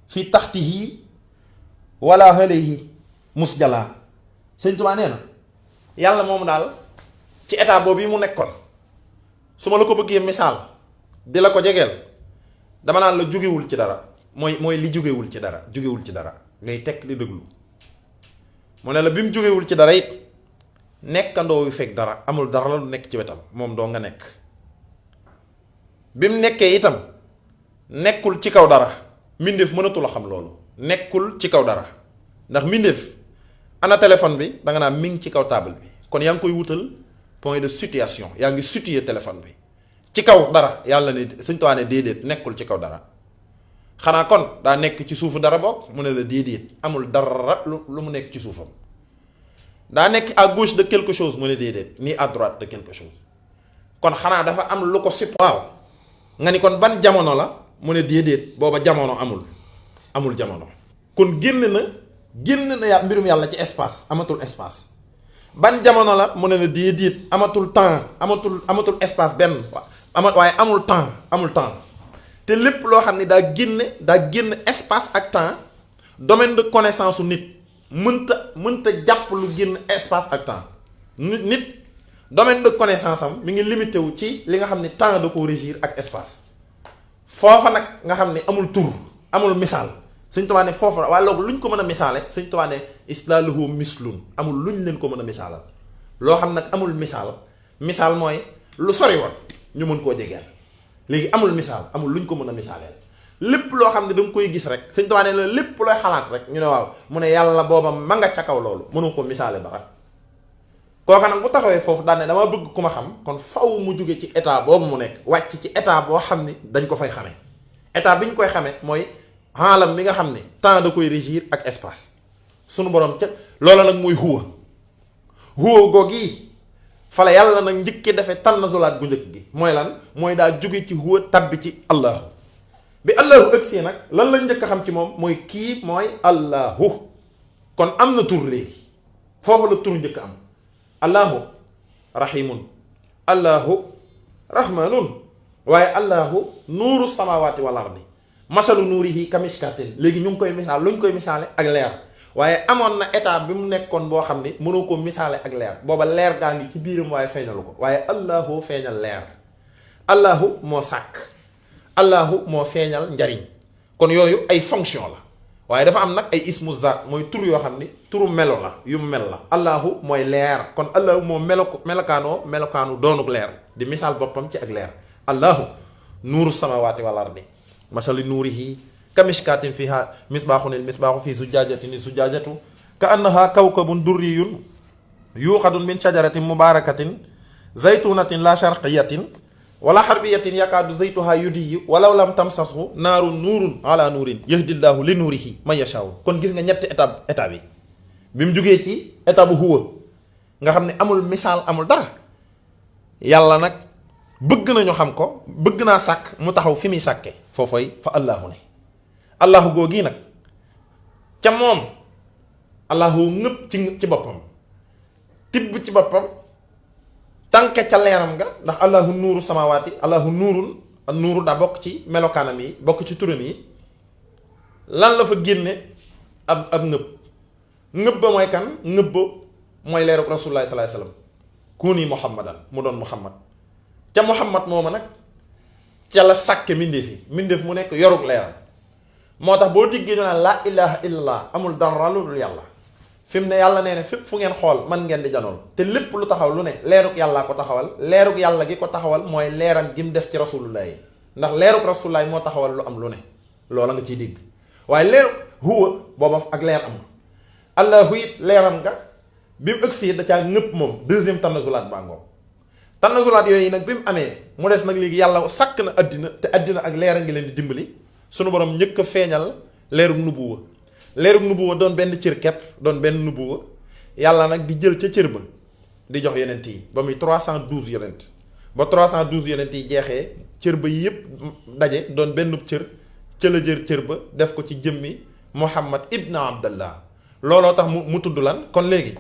fi taxtihi wala alayhi musjala. Sëñ Tuubaa nee na yàlla moomu daal ci état boobu yi mu nekkoon su ma la ko bëggee misaal di la ko jegeel dama naan la jógewul ci dara mooy li jógewul ci dara ngay tekk di déglu mu ne la bi mu jógewul ci dara it nekkandoo yu fekk dara amul dara la lu nekk ci wetam moom doo nga nekk bi mu nekkee itam nekkul ci kaw dara mbindeef mënatul a xam loolu nekkul ci kaw dara ndax mbindeef ana téléphone bi danga naa mi ngi ci kaw table bi kon yaa ngi koy wutal point de situation yaa ngi situer téléphone bi ci kaw dara yàlla ne Sëñ Tuubaa ne déedéet nekkul ci kaw dara xanaa kon daa nekk ci suufu dara bokk mu ne la déedéet amul dara lu mu nekk ci suufam. daa nekk à gauche de quelque chose mu ne déedéet ni à droite de quelque chose kon xanaa dafa am lu ko sipp waaw nga ni kon ban jamono la mu ne déedéet booba jamono amul jamono kon génn na yaa mbirum yàlla ci espace amatul espace. ban jamono la mu ne la déedéet amatul temps amatul espace benn waaye amul temps te lépp loo xam ne daa génn espace ak temps domaine de connaissance su nit mënta jàpp lu génn espace ak temps nit domaine de connaissance am mi ngi limité wu ci li nga xam ne temps da ko régir ak espace foofa nag nga xam ne amul tur amul misaal. Sëñ Tuubaa ne foofu waaye loolu luñ ko mën a misaale Sëñ Tuubaa ne islaaluhu mislun amul luñ leen ko mën a misaalal loo xam nag amul misaal mooy lu sori woon ñu mën koo jegeel léegi amul misaal amul luñ ko mën a misaaleel lépp loo xam ne da nga koy gis rek Sëñ Tuubaa ne la lépp looy xalaat rek ñu ne waaw mu ne yàlla booba ma nga ca kaw loolu mënu ko misaale dara kooka nag bu taxawee foofu daan ne dama bëgg ku ma xam kon faw mu jóge ci état boobu mu nekk wàcc ci état boo xam ni dañ ko fay xamee état bi ñu koy xamee mooy xaalam mi nga xam ne temps da koy régir ak espace sunu borom ca loola nag mooy huwa googi fa la yàlla nag njëkkee dafay tànnasulaat gu njëkk gi mooy lan mooy daa jóge ci huwa tabbi ci allahu bi allahu ëgsee nag lan lañ njëkk a xam ci moom mooy kii mooy allahu kon am na tur léegi foofu la tur njëkk am allahu rahimun allahu rahmanun waaye allahu nuuru samawati wal ardi masalu nuurihi kamishkatin léegi ñu ngi koy misaal lu ñu koy misaale ak leer waaye amoon na état bi mu nekkoon boo xam ne mënoo ko misaale ak leer booba leer gaa ngi ci biiram waaye feeñalu ko waaye allahu feeñal leer allahu moo sàkk allahu moo feeñal njariñ kon yooyu ay fonction la waaye dafa am nag ay ismu zaat mooy tur yoo xam ni turu melo la yu mel la allahu mooy leer kon allahu moo melokaanu doonuk leer di misaal boppam ci ak leer allahu nuuru samawati wal ardi masali nuurihi kamishkatin fiha misbaaxun il misbaaxu fi zujaajatin zujajatu ka annaha kawkabun durriyun yuuxadun min shajaratin mubarakatin zaytunatin la sharqiyatin wala xarbiyatin yakaadu zaytuha yudiyu walaw lam tamsashu naaru nuurun ala nuurin yahdillahu li nuurihi man yashaaw. kon gis nga ñetti étape yi bi mu jógee ci étape bu huwa nga xam ne amul misaal amul dara, yàlla nag bëgg nañu xam ko, bëgg naa sàkk mu taxaw fi muy sàkke foofooy fa allahu ne. allahu googi nag ca moom allahu ngëpp ci boppam, tibb ci boppam, tànke ca leeram nga, ndax allahu nuuru samawaati, allahu nuurul, nuuru daa bokk ci melokaanam yi, bokk ci turam yi. lan la fa génne ab ngëb ba mooy kan? ngëb ba mooy leeruk rasulullah sallallahu alayhi wasallam, kuni muhammadan, mu doon muhammad. ca muhammad mooma nag ca la sàkke mbindeef mu nekk yorug leeram. moo tax boo diggee ñu naan laa ilaha illallah, amul dara lu dul yàlla. fi mu ne yàlla nee na fépp fu ngeen xool man ngeen di janool, te lépp lu taxaw lu ne leerug yàllaa ko taxawal. leerug yàlla gi ko taxawal mooy leeram gi mu def ci rasulullah yi, ndax leerug rasulullah yi moo taxawal lu am lu ne, loola nga ciy dégg. waaye leerug huwa booba ak leer amul. allahu it leeram nga bi mu ëgsi da caa ñëpp moom deuxième tanazulaat baa ngoom. tanazulaat yooyu nag bi mu amee mu des nag léegi yàlla sàkk na àddina, te àddina ak leer a ngi leen di dimbali. sunu borom njëkk a feeñal leerug nubuwa. leerug nubuwa doon benn cër kepp, doon benn nubuwa. yàlla nag di jël ca cër ba di jox yonent yi ba muy 312 yonent. ba 312 yonent yi jeexee cër ba yépp daje doon benn cër, ca la jër cër ba def ko ci jëmmi Muhammad ibn Abdallah. looloo tax mu tudd lan kon léegi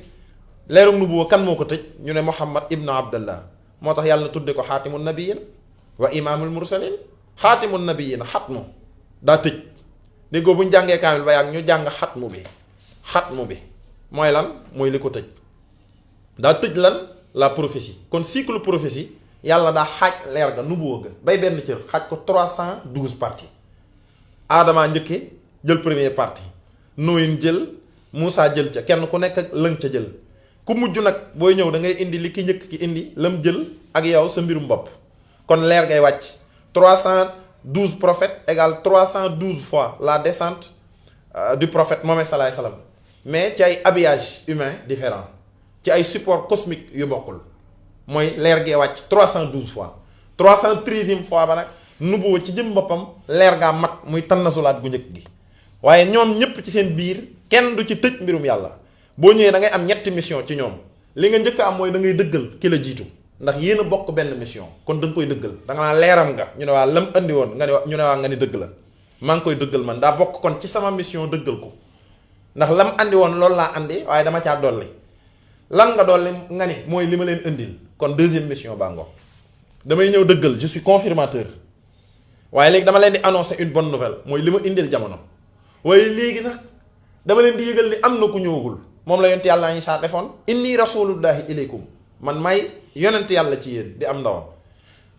leerug nubuwa kan moo ko tëj? ñu ne Muhammad ibn Abdallah. moo tax yàlla tudde ko xaatimun nabiyyin wa imaamul mursalin. xaatimun nabiyyin xatmu daa tëj. déggoo bu ñu jàngee kaamil ba yàgg ñu jàng xatmu bi mooy lan? mooy li ko tëj. daa tëj lan? la prophétie. kon cycle prophétie yàlla daa xaaj leer ga nubuwa ga bay benn cër, xaaj ko 312 parties. aadamaa njëkke jël première partie, nooyin jël, Muusaa jël ca, kenn ku nekk ak lëng ca jël. ku mujj nag booy ñëw da ngay indi li ki njëkk ki indi lam jël ak yow sa mbirum bopp. kon leer ngay wàcc 312 prophètes égale 312 fois la descente du prophète Mohammed sallallahu alayhi wasallam, mais ci ay habillage humain différent, ci ay support cosmique yu bokkul. mooy leer gee wàcc 312 fois. 313e fois ba nag nubuwa ci jëm boppam leer gaa mat, muy tannasulaat bu njëkk gi. waaye ñoom ñëpp ci seen biir kenn du ci tëj mbirum yàlla. boo ñëwee da ngay am ñetti mission ci ñoom. li nga njëkk am mooy da ngay dëggal ki la jiitu, ndax yéen a bokk benn mission, kon da nga koy dëggal. da nga naan leeram nga, ñu ne waa lam andi woon nga ne ñu ne waa nga ni dëgg la, maa ngi koy dëggal man, daa bokk kon ci sama mission dëggal ko. ndax lam andi woon loolu laa andi, waaye dama caa dolli. lan nga dolli nga ni mooy li ma leen indil, kon deuxième mission baa ngoog. damay ñëw dëggal, je suis confirmateur. waaye léegi dama leen di annoncer une bonne nouvelle, mooy li ma indil jamono. waaye léegi nag dama leen di yëgal ni am na ku ñëwagul. moom la yonent yàlla Isaa defoon, inni rasulullahi ilaykum, man may yonent yàlla ci yéen di am ndawam.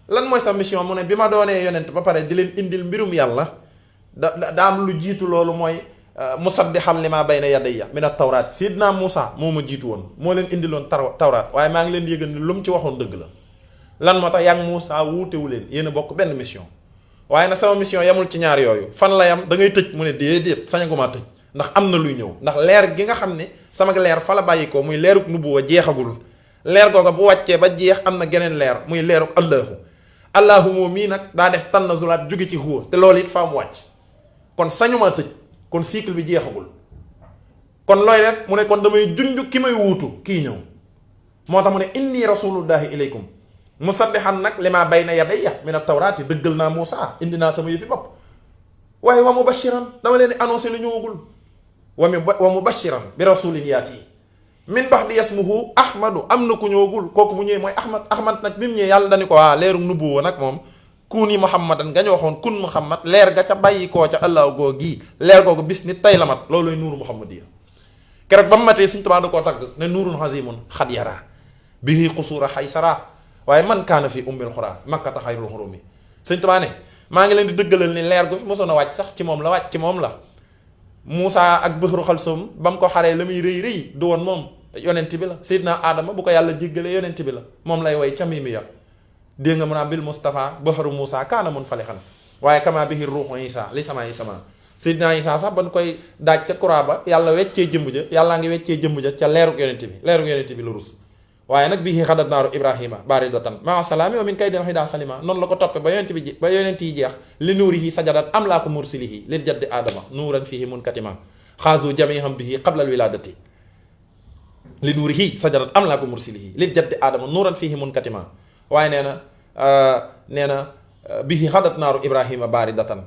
lan mooy sa mission? mu ne bi ma doonee yonent ba pare di leen indil mbirum yàlla daa am lu jiitu loolu, mooy musaddiqan limaa bayna yadayya mina tawraat. Sidna Muusaa moo ma jiitu woon, moo leen indiloon tawraat, waaye maa ngi leen di yëgal ni lu mu ci waxoon dëgg la. lan moo tax yaa ngi Muusaa wuutewu leen, yéen a bokk benn mission. waaye nag sama mission yamul ci ñaar yooyu. fan la yam? da ngay tëj. mu ne déedéet, sañaguma tëj, ndax am na luy ñëw. ndax leer gi nga xam ne sama leer fa la bàyyi ko, muy leeruk nubuwa jeexagul. leer googa bu wàccee ba jeex am na geneen leer, muy leeruk allahu moom mii nag daa def tannazulaat jóge ci huwa, te loolu it faa mu wàcc. kon sañuma tëj, kon cycle bi jeexagul. kon looy def? mu ne kon damay junj ki may wuutu kii ñëw. moo tax mu ne inni rasulullahi ilaykum musaddiqan nag limaa bayna yadayya mina tawraati. dëggal naa Muusaa, indi naa sama yëfi bopp. waaye wa mubashiran, dama leen di annoncé lu ñëwagul. wa mubashiran bi rasulin yaati min ba'di ismuhu ahmadu. am na ku ñëwagul, kooku bu ñëwee mooy ahmad nag bi mu ñëwee yàlla dañu ko waa leeru nubuwa nag moom kuni muhammadan nga ñu waxoon kun muhammad, leer ga ca bàyyi koo ca allah goo gii, leer googu bis ni tay la mat. loolooy nuuru muhammadiya. keroog ba mu matee Sëñ Tuubaa da koo tagg ne nuurun hazimun xad yara bihi xusuura xaysara waaye man kaana fi ummil xuraa makkata xayrul xurumi. Sëñ Tuubaa ne maa ngi leen di dëggalal ni leer gu fi mosoon a wàcc sax ci moom la wàcc, ci moom la. Muusaa ak Bahru Xalsum ba mu ko xaree la muy rëy rëy du woon moom, yonent bi la. Seydina Adama bu ko yàlla jéggalee yonent bi la, moom lay way ca Mimiya. dégg nga mu naan bil Mustafa Bahru Muusaa kaana munfalixan waaye kama bihi ruuxu Isaa li sama Seydina Isaa sax ban koy daaj ca kuraa ba yàlla weccee jëmm ja yàllaa ngi weccee jëmm ja ca leeruk yonent bi la rus waaye nag bii xadat naaru Ibrahima baridatan maa salaami wa min kaydin xidaa salima noonu la ko toppe ba yonent yi jeex li nuurihi sajadat am laa ko mursilihi lil jaddi aadama nuuran fihi munkatima xaasu jamiham bihi qabla alwiladati li nuurihi sajadat am laa ko mursilihi lil jaddi aadama nuuran fihi munkatima waaye nee na bihi xadat naaru Ibrahima baridatan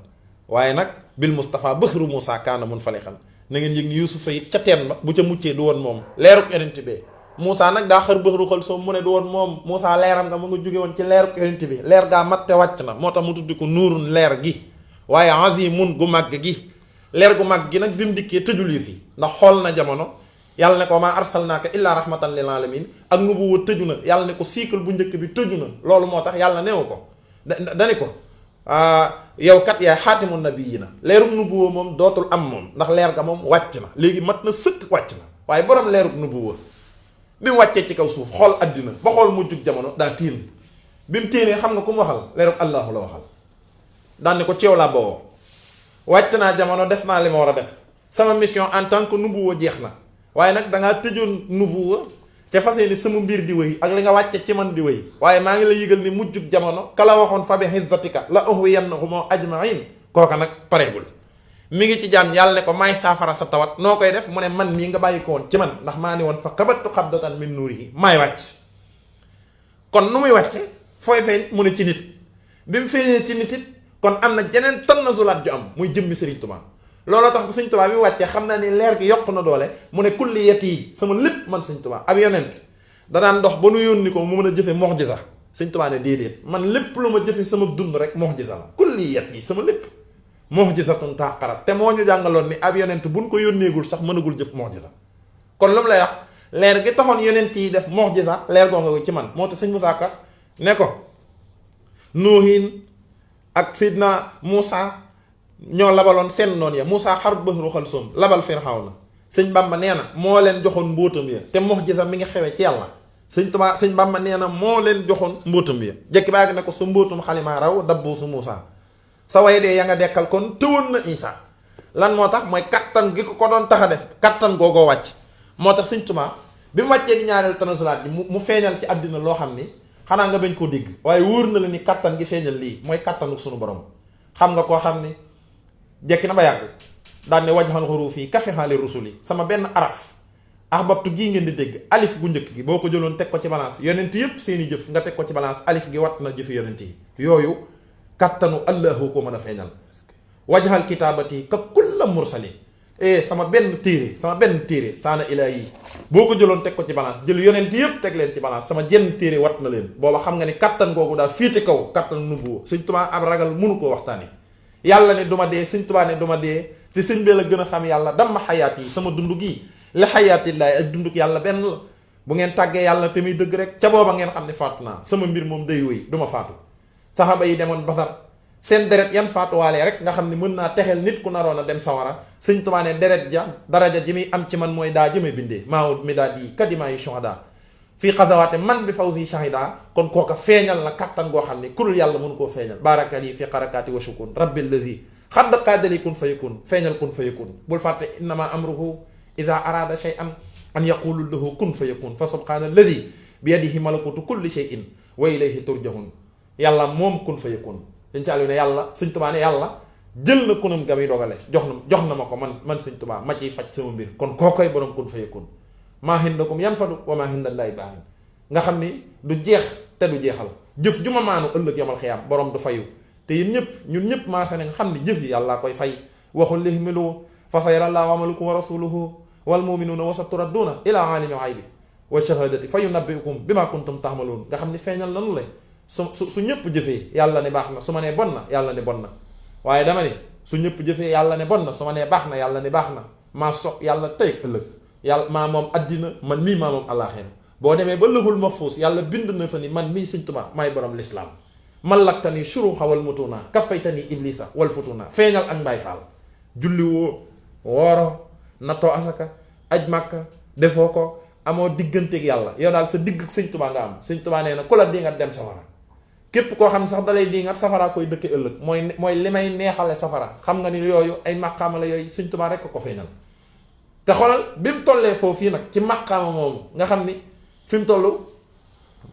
waaye nag bil Mustafa bëxru Moussa kaana mun falixan na ngeen yëg ni Yuusufa it ca teen ba bu ca muccee du woon moom leeruk yonent bi Moussa nag daa xër bëxru xal soo mu ne du woon moom Moussa leeram nga mu nga jóge woon ci leeruk yonent bi leer gaa mat te wàcc na moo tax mu tuddi ko nuurun leer gi waaye azimun gu màgg gi leer gu màgg gi nag bi mu dikkee tëjul yi fi ndax xool na jamono yàlla ne ko maa arsalnaaka illaa rahmatan lil alamin ak nubuwa tëju na yàlla ne ko cycle bu njëkk bi tëju na loolu moo tax yàlla neewu ko dani ko yow kat yaay xaatimu nabiyyiina leerum nubuwa moom dootul am moom ndax leer ga moom wàcc na léegi mat na sëkk wàcc na waaye borom leerub nubuwa bi mu wàccee ci kaw suuf xool àddina ba xool mujjug jamono daa tiin bi mu téenee xam nga ku mu waxal leerub allahu la waxal daan ne ko ci yow laa bawoo wàcc naa jamono def naa li ma war a def sama mission en tant que nubuwa jeex na waaye nag dangaa tëjoon nubuwa te fas yéene sama mbir di wéy ak li nga wàcce ci man di wéy waaye maa ngi la yëgal ni mujjug jamono kala waxoon fa bi izzatika la ughwiyannahum ajma'in kooka nag pareegul mi ngi ci jàmm yàlla ne ko may saafara sa tawat noo koy def mu ne man nii nga bàyyi ko woon ci man ndax maa ni woon fa qabattu qabdatan min nuurihi maay wàcc kon nu muy wàcce fooy feeñ mu ne ci nit bi mu feeñee ci nit it kon am na jeneen tannazulaat ju am muy jëmmi Sëriñ Tuubaa looloo tax bu Sëñ Tuubaa bi wàccee xam naa ni leer gi yokk na doole mu ne kulliyati yi sama lépp man Sëñ Tuubaa ab yonent danaan dox ba nu yónni ko mu mën a jëfe mu'jiza Sëñ Tuubaa ne déedéet man lépp lu ma jëfe sama dund rek mu'jiza la kulliyati yi sama lépp mu'jizatun taqarat te moo ñu jàngaloon ni ab yonent buñ ko yónneegul sax mënagul jëf mu'jiza kon lu mu lay wax leer gi taxoon yonent yi def mu'jiza leer goo nga ko ci man moo tax Sëñ Musaa Ka ne ko Nuuhin ak Seydina Muusa ñoo labaloon seen noonu ya Moussa xar bëxru xal soom labal Firawna sëñ Bamba nee na moo leen joxoon mbóotam ya te mu'jiza mi ngi xewee ci yàlla sëñ Bamba nee na moo leen joxoon mbóotam ya jekki baa ngi ne ko su mbóotum xalimaa raw dabbu su Moussa sa way dee ya nga dekkal kon tëwoon na Isa lan moo tax mooy kattan gi ko doon tax a def kattan googoo wàcc moo tax Sëñ Tuubaa bi mu wàccee di ñaareelu tanazulaat bi mu feeñal ci àddina loo xam ni xanaa nga bañ koo dégg waaye wóor na la ni kattan gi feeñal lii mooy kattanu sunu borom xam nga koo xam ni jekki na ba yàgg daan ne wajhal xuruufi kafehaali rusuli sama benn araf ahbabtu gii ngeen di dégg alif gu njëkk gi boo ko jëloon teg ko ci balance yonent yépp seeni jëf nga teg ko ci balance alif gi wat na jëfi yonent yi yooyu kattanu allahu ko mën a feeñal wajhal kitaabati ka kulla mursali sama benn téere saana ilaahi boo ko jëloon teg ko ci balance jël yonent yépp teg leen ci balance sama jenn téere wat na leen booba xam nga ni kattan googu daal féete kaw kattan nubuwa Sëñ Tuubaa ab ragal mënu koo waxtaane yàlla ne duma dee Sëñ Tuubaa ne duma dee te sëñ bee la gën a xam yàlla dama xayaat yi sama dund gii li xayaatillaahi ak dunduk yàlla benn la bu ngeen tàggee yàlla te muy dëgg rek ca booba ngeen xam ne faatu naa sama mbir moom day wéy duma faatu saxaaba yi demoon Badar seen deret yan faatuwaalee rek nga xam ne mën naa texeel nit ku naroon a dem sawara Sëñ Tuubaa ne deret ja daraja ji muy am ci man mooy daa jëme bindee maawut mi daa di kadimaa yi shuhada fii xasawaate man bi fawzi shahida kon kooka feeñal na kattan goo xam ne kurul yàlla mënu koo feeñal baarakali fi xarakaati wa shukun rabbil lazi xadd qaadali kun fa yakun feeñal kun fa yakun bul fàtte innama amruhu iza arada shay'an an yaqulu lahu kun fa yakun fa subhaana lazi bi yadihi malakutu kulli shay'in wa ilayhi turjahun yàlla moom kun fa yakun dañ ci àllu ne yàlla Sëñ Tuubaa ne yàlla jël na kunam ga muy dogale jox na ma ko man Sëñ Tuubaa ma ciy faj sama mbir kon kookoy borom kun fa yakun maa hindakum yanfadu wa maa hindallaahi baahin nga xam ni du jeex te du jeexal jëf ju ma maanu ëllëg yamal xiyaam borom du fayu te yéen ñun ñëpp maase nañ xam ni jëf yi yàllaa koy fay waxul lihmilu fa sayarallaahu amalakum wa rasuluhu wal muminuuna wa saturadduuna ilaa aalimi xaybi wa shahadati fa yunabbiukum bimaa kuntum taxmaluun nga xam ni feeñal nanu la su ñëpp jëfee yàlla ne baax na su ma nee bon na yàlla ne bon na waaye dama ne su ñëpp jëfee yàlla ne bon na su ma nee baax na yàlla ne baax na maa soog yàlla tey ëllëg yàlla maa moom àddina man mii maa moom àllaaxira boo demee ba lëxul mahfuus yàlla bind na fa ni man mii Sëñ Tuubaa maay borom lislaam mallaktani shuruxa wal mutuna kafaytani iblisa wal futuna feeñal ak mbaay faal julli woo wooro nattoo asaka aj màkka defoo ko amoo digganteeg yàlla yow daal sa digg ak Sëñ Tuubaa nga am Sëñ Tuubaa nee na ku la di nga dem sawara képp koo xam ne sax dalay di nga safara koy dëkke ëllëg mooy li may neexale safara xam nga ni yooyu ay maqaama la yooyu Sëñ Tuubaa rekk ko feeñal. te xoolal bi mu tollee foofu fii nag ci maqaama moomu nga xam ni fi mu toll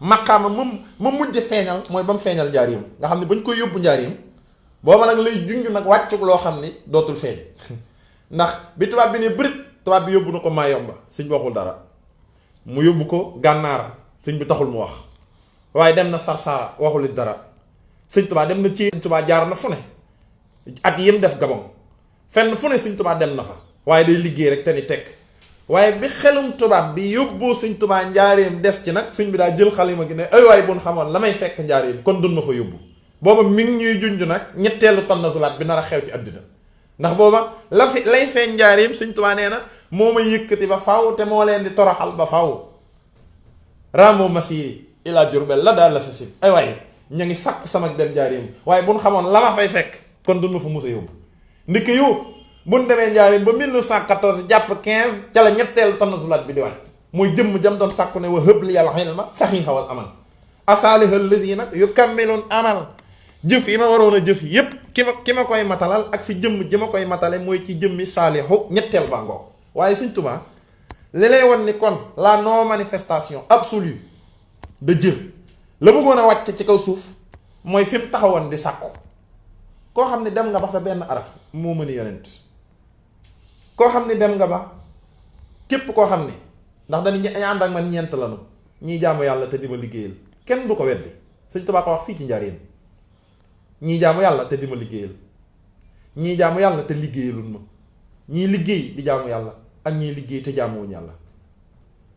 maqaama ma mujj feeñal mooy ba mu feeñal njaarim nga xam ne ba ñu koy yóbbu njaarim booba nag lay junj nag wàccug loo xam ni dootul feeñ ndax bi tubaab bi ne bërit tubaab bi yóbbu na ko Mayomba sëñ bi waxul dara mu yóbbu ko Gànnaar sëñ bi taxul mu wax waaye dem na Sarsara waxul it dara sëñ Tuubaa dem na ci sëñ Tuubaa jaar na fu ne at yim def Gabon fenn fu ne sëñ Tuubaa dem na fa waaye day liggéey rek te ni tekk waaye bi xelum tubaab bi yóbboo sëñ Tuubaa njaareem des ci nag sëñ bi daa jël xalima gi ne ay waay bu nu xamoon la may fekk njaareem kon dun ma fa yóbbu booba mi ngi ñuy junj nag ñetteelu tannasulaat bi nar a xew ci àddina ndax booba lay feeñ njaareem sëñ Tuubaa nee na moo ma yëkkati ba faw te moo leen di toroxal ba faw ramo masiri ila Jurbel la daal la sa sim ay waaye ña ngi sàkk sama dem njaareem waaye bu nu xamoon la ma fay fekk kon dun ma fa musa yóbbu ndiki yow bu ñu demee njaareem ba 1914 jàpp 15 ca la ñetteelu tannasulaat bi di wàcc mooy jëmm jam doon sàkku ne wa hëbli yàlla ilma saxiixa wal amal asaalihal lazi nag yu kammiloon amal jëf yi ma waroon a jëf yépp ki ma koy matalal ak si jëmm ji ma koy matale mooy ci jëmmi saalihu ñetteel baa ngoog waaye Sëñ Tuubaa li lay won ni kon la non manifestation absolue de Dieu la bëggoon a wàcc ci kaw suuf mooy fi mu taxawoon di sàkku koo xam ne dem nga ba sa benn araf moo mën a yonent koo xam ne dem nga ba képp koo xam ne ndax dañu ànd ak man ñeent lanu ñii jaamu yàlla te di ma liggéeyal kenn du ko weddi Sëñ Tuubaa ko wax fii ci njariñ ñii jaamu yàlla te di ma liggéeyal ñii jaamu yàlla te liggéeyalun ma ñii liggéey di jaamu yàlla ak ñii liggéey te jaamuwuñ yàlla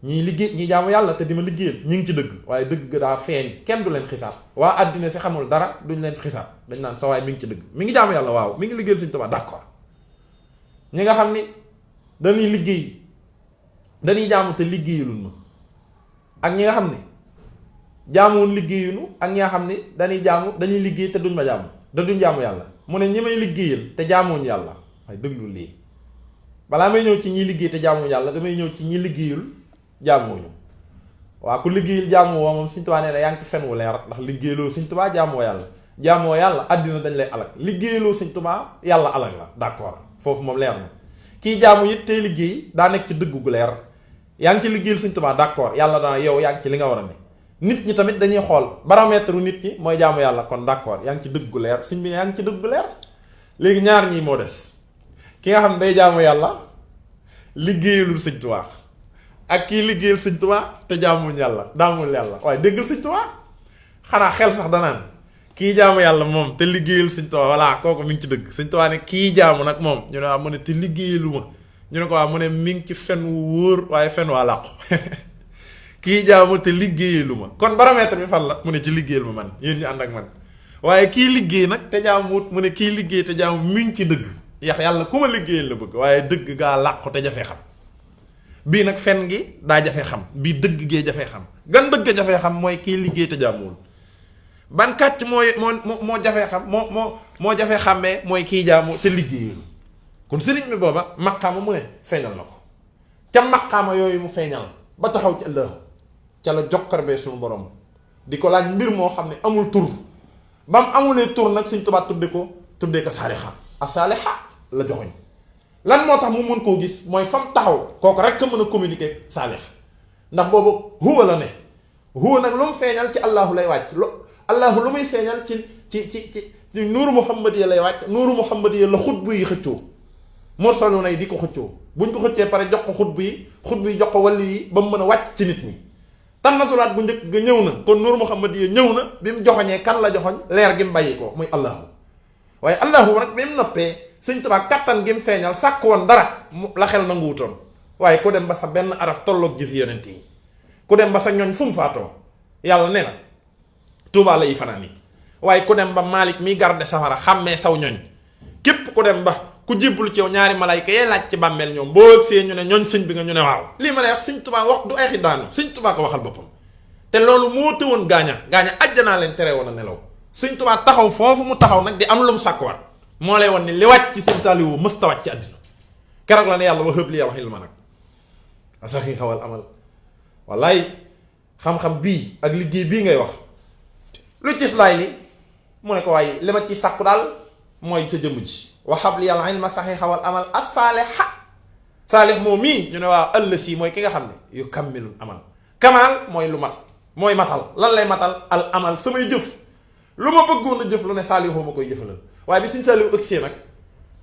ñii jaamu yàlla te di ma liggéeyal ñi ngi ci dëgg waaye dëgg ga daa feeñ kenn du leen xisaab waa àddina si xamul dara duñ leen xisaab dañ naan sa waay mi ngi ci dëgg mi ngi jaamu yàlla waaw mi ngi liggéeyal Sëñ Tuubaa d'accord ñi nga xam ni dañuy liggéey dañuy jaamu te liggéeyalun ma ak ñi nga xam ne jaamuwoon liggéeyunu ak ñi nga xam ni dañuy liggéey te duñ ma jaamu da duñ jaamu yàlla mu ne ñi may liggéeyal te jaamuwoon yàlla waaye dëglu lii balaa may ñëw ci ñi liggéey te jaamuwoon yàlla damay ñëw ci ñi liggéeyul jaamuwuñu waa ku liggéeyul jaamuwoo moom Sëñ Tuubaa nee na yaa ngi ci fen wu leer ndax liggéeyloo Sëñ Tuubaa jaamoo yàlla àddina dañ lay alak liggéeyloo Sëñ Tuubaa yàlla alak la d'accord foofu moom leer na kii jaamu it tey liggéey daa nekk ci dëgg gu leer yaa ngi ci liggéeyal Sëñ Tuubaa d'accord yàlla dana yow yaa ngi ci li nga war a ne nit ñi tamit dañuy xool baromètre nit ñi mooy jaamu yàlla kon d'accord yaa ngi ci dëgg gu leer sëñ bi yaa ngi ci dëgg gu leer léegi ñaar ñii moo des ki nga xam ne day jaamu yàlla liggéeyalul Sëñ Tuubaa ak kii liggéeyal Sëñ Tuubaa te jaamuwuñ yàlla daamul yàlla waaye déggal Sëñ Tuubaa xanaa xel sax danaan kii jaamu yàlla moom te liggéeyal Sëñ Tuubaa voilà kooku mi ngi ci dëgg Sëñ Tuubaa ne kii jaamu nag moom ñu ne waaw mu ne te liggéeyalu ma ñu ne ko waaw mu ne mi ngi ci fen wu wóor waaye fen waa làqu kii jaamu te liggéeyalu ma kon baromètre bi fan la mu ne ci liggéeyal ma man yéen ñu ànd ak man waaye kii liggéey nag te jaamuwut mu ne kii liggéey te jaamu mi ngi ci dëgg yàlla ku ma liggéeyal la bëgg waaye dëgg gaa làqu te jafee xam bii nag fen gi daa jafee xam bii dëgg gee jafee xam gan dëgg jafee xam mooy kii liggéey te jaamuwul ban kàcc moo jafee xam moo jafee xàmmee mooy kii jaamu te liggéeyul kon sëriñ bi booba maqaama mu ne feeñal na ko ca maqaama yooyu mu feeñal ba taxaw ci ëllëg ca la jokkar bee suñu borom di ko laaj mbir moo xam ne amul tur ba mu amulee tur nag Sëñ Tuubaa tuddee ko saalixa as-saalixa la joxoñ lan moo tax mu mën koo gis mooy fam taxaw kooku rek a mën a communiquer saalix ndax boobu huwa la ne huwa nag lu mu feeñal ci allahu lay wàcc allahu lu muy feeñal ci nuuru muhammad ya lay wàcc nuuru muhammad ya la xutbu yi xëccoo morsalu nay di ko xëccoo buñ ko xëccee pare jox ko xutbu yi jox ko wàllu yi ba mu mën a wàcc ci nit ñi tannasulaat bu njëkk ga ñëw na kon nuuru muhammad ya ñëw na bi mu joxoñee kan la joxoñ leer gi mu bàyyi ko muy allahu waaye allahu nag bi mu noppee Sëñ Tuubaa kattan gi mu feeñal sàkk woon dara la xel nangu wutoon waaye ku dem ba sa benn araf tolloog jëf yonent yi ku dem ba sa ñooñ fu mu faatoo yàlla nee na Tuubaa la yi fanaan yi waaye ku dem ba Maalik miy garde safara xàmmee saw ñooñ képp ku dem ba ku jébbalu ci yow ñaari malayka yee laaj ci bàmmeel ñoom boo see ñu ne ñooñ sëñ bi nga ñu ne waaw lii ma lay wax Sëñ Tuubaa wax du ay xidaanu Sëñ Tuubaa ko waxal boppam te loolu moo tëwoon gaaña àjjanaa leen tere woon a nelaw Sëñ Tuubaa taxaw foofu mu taxaw nag di am lu mu sàkkuwaat moo lay won ni li wàcc ci Sëñ Saaliwu mësta wàcc ci àddina keroog la ne yàlla wa hëbli yàlla xilma nag asaxi xawal amal wallaay xam-xam bii ak liggéey bii ngay wax lu cislaay li mu ne ko waaye li ma ciy sàkku daal mooy sa jëmm ji wa habli al ilma saxiixa wal amal as-saaliha saalix moom mii ñu ne waaw ëllësi mooy ki nga xam ne yu kammilul amal kamaal mooy lu mat mooy matal lan lay matal al amal samay jëf lu ma bëggoon a jëf lu ne saalixoo ma koy jëfalal waaye bi suñ saalihu ëgsee nag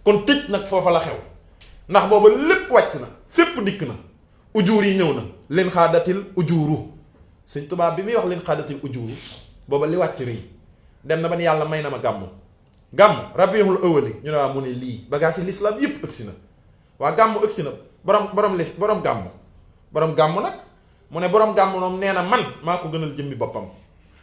kon tëj nag foofa la xew ndax booba lépp wàcc na fépp dikk na ujuur yi ñëw na leen xaadatil ujuuru Sëñ Tuubaa bi muy wax leen xaadatil ujuuru booba li wàcc rëy dem na ba ni yàlla may na ma gàmmu rabiul awwali ñu ne waa mu ne lii bagaas yi lislaam yépp ëgsi na waa gàmmu ëgsi na borom gàmmu nag mu ne borom gàmmu moom nee na man maa ko gënal jëmmi boppam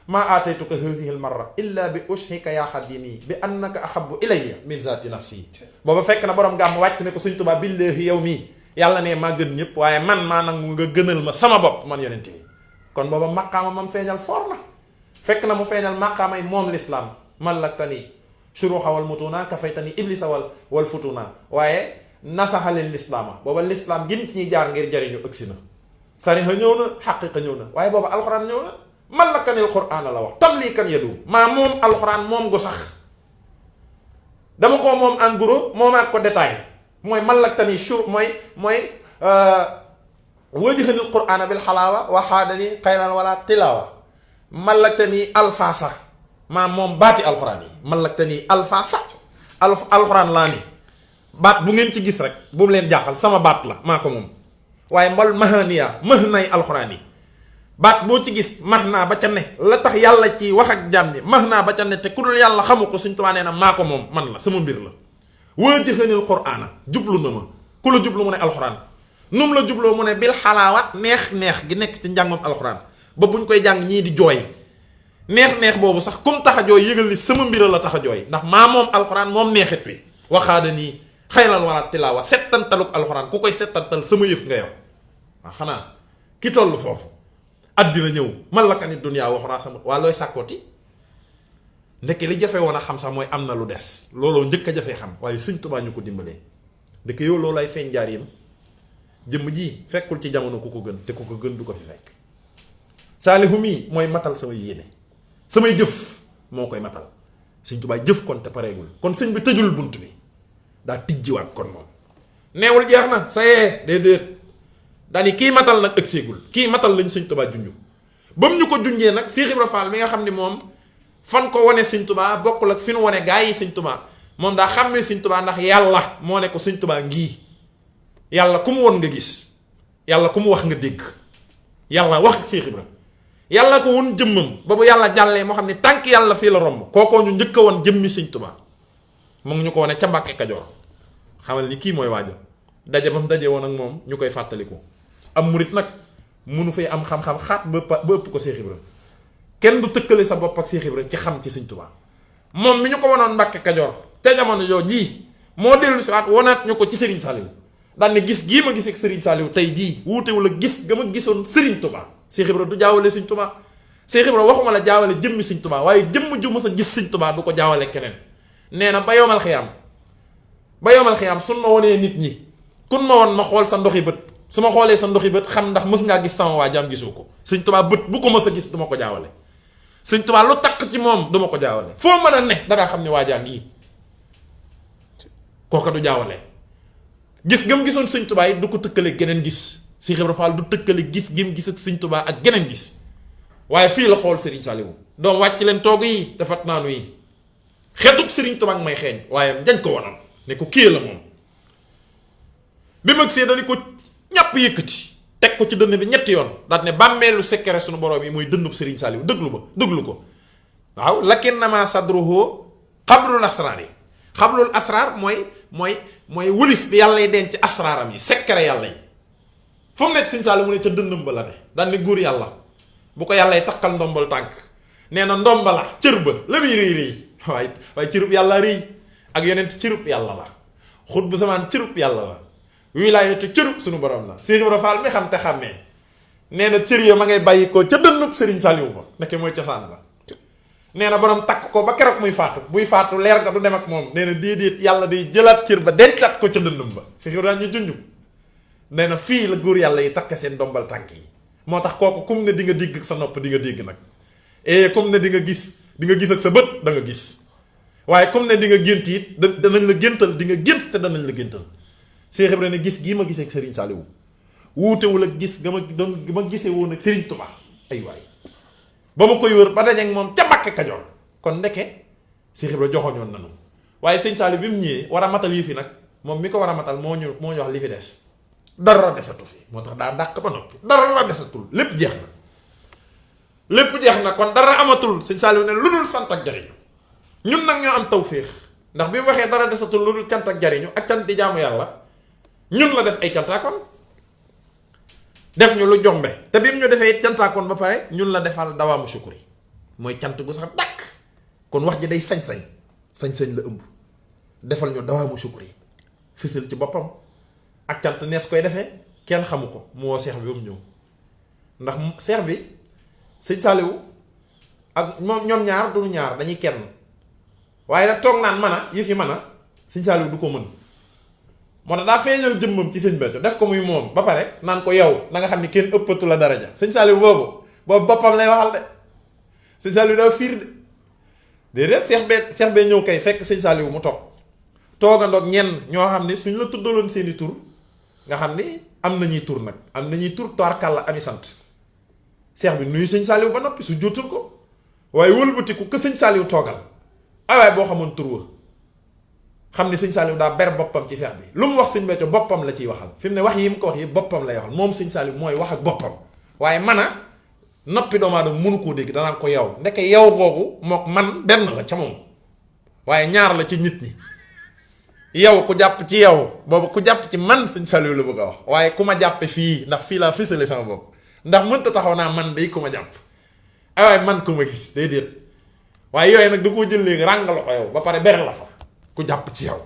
maa aataytuka hazihi al marra illa bi ushhika yaa xadimi bi annaka ahabbu ilayya min zaati nafsi booba fekk na borom gàmmu wàcc ne ko Sëñ Tuubaa billaahi yow mii yàlla ne maa gën ñëpp waaye man maa nangu nga gënal ma sama bopp man yonent bi kon booba maqaama mam feeñal foor na fekk na mu feeñal maqaamay moom lislaam mallaktani shuruha wal mutuna kafaytani iblisa wal futuna waaye nasaxalil lislaama booba lislaam gin ñuy jaar ngir jariñu ëgsi na sariha ñëw na xaqiqa ñëw na waaye booba alxuraan ñëw na mallakanil qur'aana la wax tamlikan yadu maa moom alxuraan moom gu sax dama ko moom en gros moomaat ko détail mooy mallaktani shur mooy wajhanil qur'aana bil xalaawa waxaadani xayran wala tilaawa mallaktani alfaasa maa moom baati alxuraan yi mallaktani alfaasa alxuraan laa ni baat bu ngeen ci gis rek bu mu leen jaaxal sama baat la maa ko moom waaye mbal mahaniya nay alxuraan yi baat boo ci gis max naa ba ca ne la tax yàlla ci wax ak jaam ñi max naa ba ca ne te ku dul yàlla xamu ko Sëñ Tuubaa nee na maa ko moom man la sama mbir la wajhanil qur'aana jublu na ma ku la jublu mu ne alxuraan num la jubloo mu ne bil xalaawa neex gi nekk ci njàngam alxuraan ba buñ koy jàng ñii di jooy neex boobu sax kum tax a jooy yëgal ni sama mbir la tax a jooy ndax maa moom alxuraan moom neexit wi waxaada nii xayral wala tilaawa settantaluk alxuraan ku koy settantal sama yëf nga yow waaw xanaa ki toll foofu àddina ñëw man la ka nit duniyaa waxuraa sama waa looy sàkkooti ndeke li jafe woon a xam sax mooy am na lu des looloo njëkk a jafee xam waaye Sëñ Tuubaa ñu ko dimbalee ndeke yow loolu lay feeñ jaar yim jëmm ji fekkul ci jamono ku ko gën te ku ko gën du ko fi fekk saalihu mii mooy matal sama yéene samay jëf moo koy matal Sëñ Tuubaa jëf kon te pareegul kon sëñ bi tëjul bunt bi daa tijjiwaat kon moom neewul jeex na sa yee déedéet daani kii matal nag ëgseegul kii matal lañ Sëñ Tuubaa junju ba mu ñu ko junjee nag Seex Ibra Faal mi nga xam ne moom fan ko wane Sëñ Tuubaa bokkul ak fi nu wane gaa yi Sëñ Tuubaa moom daa xam ne Sëñ Tuubaa ndax yàlla moo ne ko Sëñ Tuubaa ngii yàlla ku mu won nga gis yàlla ku mu wax nga dégg yàlla wax Seex Ibra yàlla ko won jëmmam ba bu yàlla jàllee moo xam ne tànk yàlla fii la romb kookoo ñu njëkk a woon jëmmi Sëñ Tuubaa mu ngi ñu ko wane ca Mbàkke Kajoor xamal ni kii mooy waaja daje ba mu daje woon ak moom ñu koy fàttaliku am murit nag munu fay am xam-xam xaat ba ëpp ko Seex Ibra kenn du tëkkale sa bopp ak Seex Ibra ci xam ci Sëñ Tuubaa moom mi ñu ko wanoon Mbàkke Kajoor te jamono joo ji moo dellu si waat wanaat ñu ko ci Sëriñ Saaliw daan ne gis gii ma gis ak Sëriñ Saaliw tey jii wuutewul ak gis ga ma gisoon Sëriñ Tuubaa Seex Ibra du jaawale Sëñ Tuubaa Seex Ibra waxuma la jaawale jëmmi Sëñ Tuubaa waaye jëmm ju mës a gis Sëñ Tuubaa du ko jaawale keneen nee na ba yowmal xiyaam suñ ma wonee nit ñi kun ma woon ma xool sa ndoxi bët su ma xoolee sa ndoxi bët xam ndax mës ngaa gis sama waa jaam gisoo ko Sëñ Tuubaa bët bu ko mës a gis du ma ko jaawale Sëñ Tuubaa lu takk ci moom du ma ko jaawale foo mën a ne dangaa xam ne waa jaa ngi kooka du jaawale gis gëm gisoon Sëñ Tuubaa yi du ko tëkkale geneen gis Seex Ibra Faal du tëkkale gis gëm gis ak Sëñ Tuubaa ak geneen gis waaye fii la xool Sëriñ Saaliwu doom wàcc leen toog yi defat naanu yi xetuk Sëriñ Tuubaa may xeeñ waaye dañ ko wonoon ne ko kii la moom bi mag see dañu ko ñàpp yëkkati teg ko ci dënn bi ñetti yoon daal ne bàmmeelu sekkere suñu borom yi mooy dënnub Sëriñ Saaliwu dëglu ko waaw lakinnama sadruhu xabrul asraar yi xabrul asraar mooy wëlis bi yàlla denc asraaram yi sekkere yàlla yi fu mu nekk Sëriñ Saaliwu mu ne ca dënnam ba la ne daal ne góor yàlla bu ko yàlla takkal ndombal tànk nee na ndomba la cër ba la muy rëy waaye cërub yàlla rëy ak yonent cërub yàlla la xut bu samaan cërub yàlla la wilaayatu cërub suñu borom la Seex Ibra Faal mi xam te xàmmee nee na cër ya ma ngay bàyyi ko ca dënnub Sëriñ Saaliwu ba nekke mooy cosaan la nee na borom takk ko ba keroog muy faatu buy faatu leer ga du dem ak moom nee na déedéet yàlla day jëlaat cër ba dencat ko ca dënnum ba Seex Ibra ñu junj nee na fii la góor yàlla yi takk seen ndombal tànk yi moo tax kooku kum ne di nga dégg sa nopp di nga dégg nag comme ne di nga gis di nga gis ak sa bët da nga gis waaye comme ne di nga gént it danañ la géntal di nga gént te danañ la géntal. Cheikh Ibrahima ne gis gii ma gisee ak Serigne Saliou wuutewul ak gis nga ma gisee woon ak Serigne Touba ay waay ba ma koy wër ba dajeek moom ca Mbàkke Kajoor kon ndeke Cheikh Ibrahima joxoñoon nanu waaye Serigne Saliou bi mu ñëwee war a matal yi fi nag moom mi ko war a matal moo ñu wax li fi des dara desatu fi moo tax daa dàq ba noppi dara desatul lépp jeex na kon dara amatul Serigne Saliou ne lu dul sant ak jariñu ñun nag ñoo am tawféex ndax bi mu waxee dara desatul lu dul cant ak jariñu ak cant di jaamu yàlla ñun la def ay cantaakoon def ñu lu jombe te bi mu ñu defee cantaakoon ba pare ñun la defal dawaamu sukuri mooy cant gu sax dàkk kon wax ji day sañ-sañ la ëmb defal ñu dawaamu sukuri fësal ci boppam ak cant nees koy defee kenn xamu ko mu woo seex bi ba mu ñëw ndax seex bi sëñ Saliou ak moom ñoom ñaar du ñaar dañuy kenn waaye nag toog naan yëf yi sëñ Saliou du ko mën moo tax daa feeñal jëmmam ci sëñ Béthio def ko muy moom ba pare naan ko yow na nga xam ni kenn ëppatu la daraja sëñ Saliou boobu boppam lay waxal de sëñ Saliou daa fiir de déedéet seex bee ñëw kay fekk sëñ Saliou mu toogandoog ñenn ñoo xam ni suñ la tuddaloon seeni tur nga xam ni am nañuy tur nag am nañuy tur toarkàlla ami sant seex bi nuyu sëñ Saliou ba noppi su jotul ko waaye wëlbatiku que sëñ Saliou toogal waaye boo xamoon tur wa xam ni sëñ Saliou daa ber boppam ci seex bi lu mu wax sëñ Béthio boppam la ciy waxal fi mu ne wax yi mu ko wax yi boppam lay waxal moom sëñ Saliou mooy wax ak boppam waaye noppi doomu aadama mënu koo dégg danaa ko yow ndeke yow googu mook man benn la ca moom waaye ñaar la ci nit ñi yow ku jàpp ci yow boobu ku jàpp ci man sëñ Saliou la bëgg a wax waaye ku ma jàppe fii ndax fii laa fësale sama bopp ndax mënta taxaw naa man day ku ma jàpp ay waaye man ku ma gis déedéet waaye yooyu nag da koo jël léegi ràngala ko yow ba pare ber la fa ku jàpp ci yow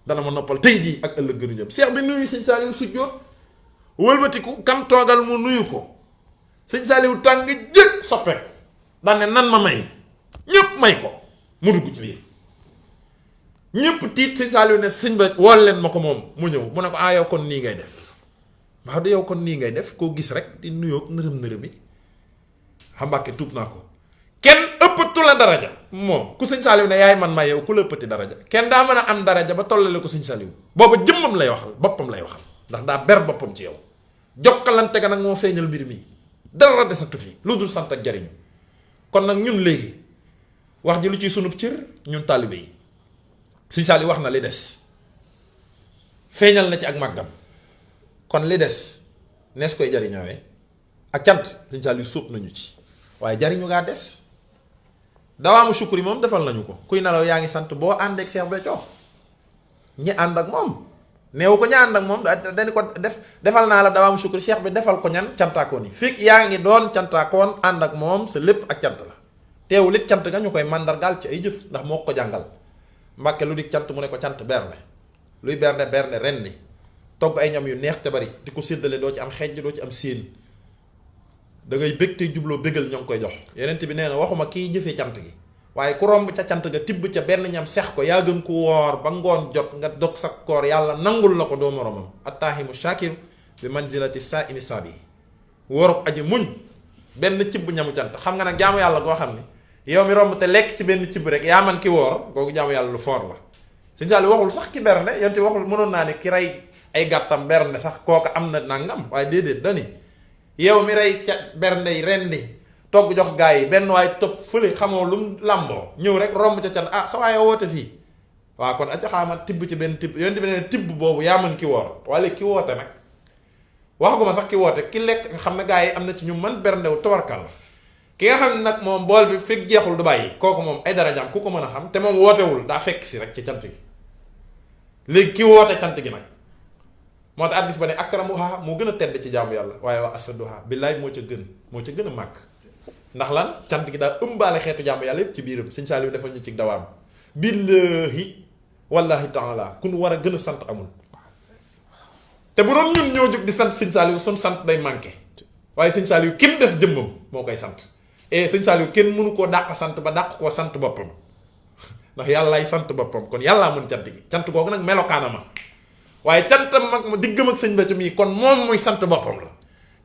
dana ma noppal tey jii ak ëllëg gënu ñëpp seex bi nuyu sëñ Saliou sujjóot wëlbatiku kam toogal mu nuyu ko sëñ Saliou tàng jël soppeeku daan ne nan ma may ñëpp may ko mu dugg ci biir ñëpp tiit sëñ Saliou ne sëñ ba wool leen ma ko moom mu ñëw mu ne ko yow kon nii ngay def wax du yow kon nii ngay def koo gis rek di nuyoog nërëm yi xam Mbàkke tuub naa ko kenn ëppatu la daraja moom ku sëñ Saliou ne yaay man may yow ku la ëppati daraja kenn daa mën a am daraja ba tollale ko sëñ Saliou booba jëmmam lay waxal boppam lay waxal ndax daa ber boppam ci yow jokkalante ga nag moo feeñal mbir mi dara desatu fi lu dul sant ak jariñu kon nag ñun léegi wax ji lu ciy sunub cër ñun taalibe yi sëñ Saliou wax na li des feeñal na ci ak màggam kon li des nees koy jariñoowee ak cant sëñ Saliou sóob nañu ci waaye jariñu gaa des dawaamu sukkur yi moom defal nañu ko kuy nelaw yaa ngi sant boo ànd ak Seex Béthio ñi ànd ak moom neewu ko ña ànd ak moom dañu ko defal naa la dawaamu sukkur Seex bi defal ko ñan cantaakoon yi fekk yaa ngi doon cantaakoon ànd ak moom sa lépp ak cant la teewul it cant nga ñu koy màndargaal ci ay jëf ndax moo ko jàngal Mbàkke lu di cant mu ne ko cant berne luy berne ren ni togg ay ñam yu neex te bari di ko séddale doo ci am xejj doo ci am séen da ngay bég te jubloo bégal ñoo ngi koy jox yeneen bi nee na waxuma kiy jëfee cant gi waaye ku romb ca cant ga tibb ca benn ñam sex ko yaa gën ku woor ba ngoon jot nga dog sa koor yàlla nangul la ko doo moromam attaahimu shakir bi manzilati saa'imi sabi wooruk aji muñ benn cibb ñamu cant xam nga nag jaamu yàlla goo xam ne yow mi romb te lekk ci benn cibb rek yaa man ki woor kooku jaamu yàlla lu foor la sëñ Saliou waxul sax ki bernde yonte waxul mënoon naa ne ki rey ay gàttam bernde sax kooka am na nangam waaye déedéet dani yow mi rey ca bernde yi rendi togg jox gaa yi benn waaye topp fële xamoo lu mu làmboo ñëw rek romb ca can sa waaye woote fii waaw kon aca xaama tibb ci benn tibb yonte bi ne tibb boobu yaa mën ki woor wala ki woote nag waxaguma sax ki woote ki lekk nga xam ne gaa yi am na ci ñu mën berndewu tawarkal ki nga xam ne nag moom bool bi fekk jeexul du bàyyi kooku moom ay darajaam ku ko mën a xam te moom wootewul daa fekk si rek ci cant gi léegi ki woote cant gi nag moo tax addis ba ne akramuha moo gën a tedd ci jaamu yàlla waaye waa asaduha billaay moo ca gën a màgg ndax lan cant gi daal ëmbaale xeetu jaamu yàlla yépp ci biiram sëñ Saliou defal ñu ci dawaam billahi wallahi taala ku nu war a gën a sant amul te bu doon ñun ñoo jóg di sant sëñ Saliou sun sant day manqué waaye sëñ Saliou kim def jëmmam moo koy sant et sëñ Saliou kenn mënu koo dàq sant ba dàq koo sant boppam ndax yàllaay sant boppam kon yàllaa mën cant gi cant googu nag melokaanama waaye cantam mag ma diggam ak sëñ Béthio mii kon moom muy sant boppam la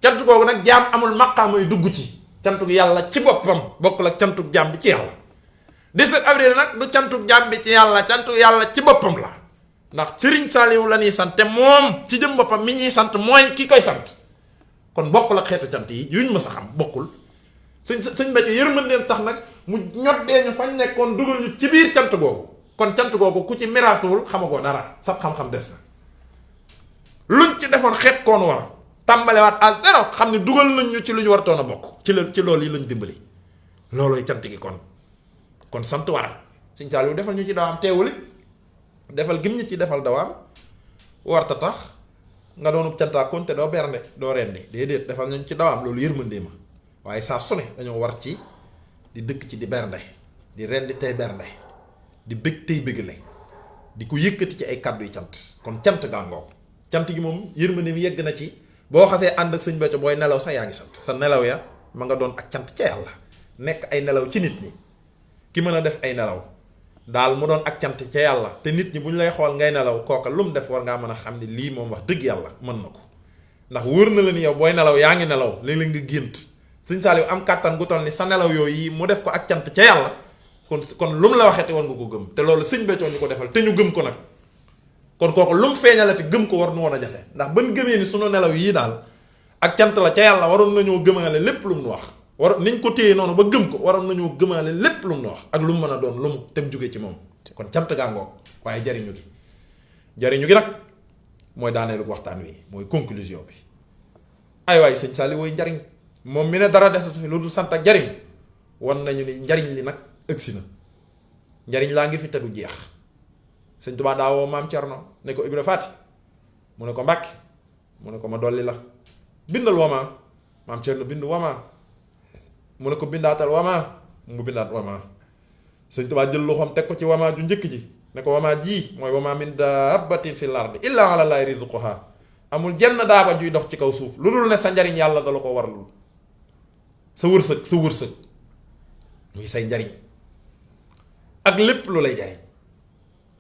cant googu nag jaam amul maqaamay dugg ci cantu yàlla ci boppam bokkul ak cantu jaam bi ci yàlla 17 avril nag du cantu jaam bi ci yàlla, cantu yàlla ci boppam la, ndax Sëriñ Saaliw la ñuy sant te moom ci jëm boppam mi ñuy sant mooy ki koy sant. kon bokkul ak xeetu cant yi yuñ ma sa xam bokkul. sëñ Béthio yërmandeem tax nag mu ñoddee ñu fañ nekkoon dugal ñu ci biir cant googu. kon cant googu ku ci miraasuwul xamagoo dara, sab xam-xam des na. luñ ci defoon xeet koon war tàmbalewaat à zéro xam ne dugal nañ ñu ci lu ñu wartoon a bokk ci loolu yi lañ dimbali. loolooy cant gi kon sant war Sëñ Saaliw defal ñu ci dawaam teewul it defal gim ñu ci defal dawaam warta tax nga doonub cantaakoon te doo bernde doo rendi déedéet defal nañ ci dawaam loolu yërmandee ma waaye saa su ne dañoo war ci di dëkk ci di bernde di rendi tey bernde di bëgg tey bëggale di ko yëkkati ci ay kàddu yu cant kon cant gàngoog cant gi moom yërmande mi yegg na ci boo xasee ànd ak Sëñ Béthio booy nelaw sax yaa ngi sant sa nelaw ya ma nga doon ak cant ca yàlla nekk ay nelaw ci nit ñi ki mën a def ay nelaw daal mu doon ak cant ca yàlla te nit ñi bu ñu lay xool ngay nelaw kooka lu mu def war ngaa mën a xam ne lii moom wax dëgg yàlla mën na ko ndax wóor na la ni yow booy nelaw yaa ngi nelaw léeg-léeg nga gént Sëñ Saaliw am kàttan gu toll ni sa nelaw yooyu mu def ko ak cant ca yàlla kon lu mu la waxee te war nga ko gëm te loolu Sëñ Béthio ñu ko defal te ñu gëm ko nag kon kooku lu mu feeñalati gëm ko war nu woon a jafe ndax ban gëmee ni sunu nelaw yii daal ak cant la ca yàlla waroon nañoo gëmaale lépp lu mu wax niñ ko téye noonu ba gëm ko waroon nañoo gëmaale lépp lu mu wax ak lu mu mën a doon lu mu tem jóge ci moom kon cant gàngoog waaye jariñu gi nag mooy daaneelu waxtaan wi mooy conclusion bi ay waay Sëñ Saaliw wooy njariñ moom mi ne dara desatu fi lu dul sant ak jariñ wan nañu ni njariñ li nag ëgsi na njariñ laa ngi fi te du jeex Sëñ Tuubaa daa woo maam Cerno ne ko Ibra Faati mu ne ko Mbàkke mu ne ko ma dolli la bindal wamaa maam Cerno bind wamaa mu ne ko bindaatal wamaa mu bindaat wamaa Sëñ Tuubaa jël loxoom teg ko ci wamaa ju njëkk ji ne ko wamaa ji mooy wamaa min daabbatin fil ardi illaa alaa llaahi rizquhaa amul jenn daaba juy dox ci kaw suuf lu dul ne sa njariñ yàlla dala ko warlul sa wërsëg muy say njariñ ak lépp lu lay jariñ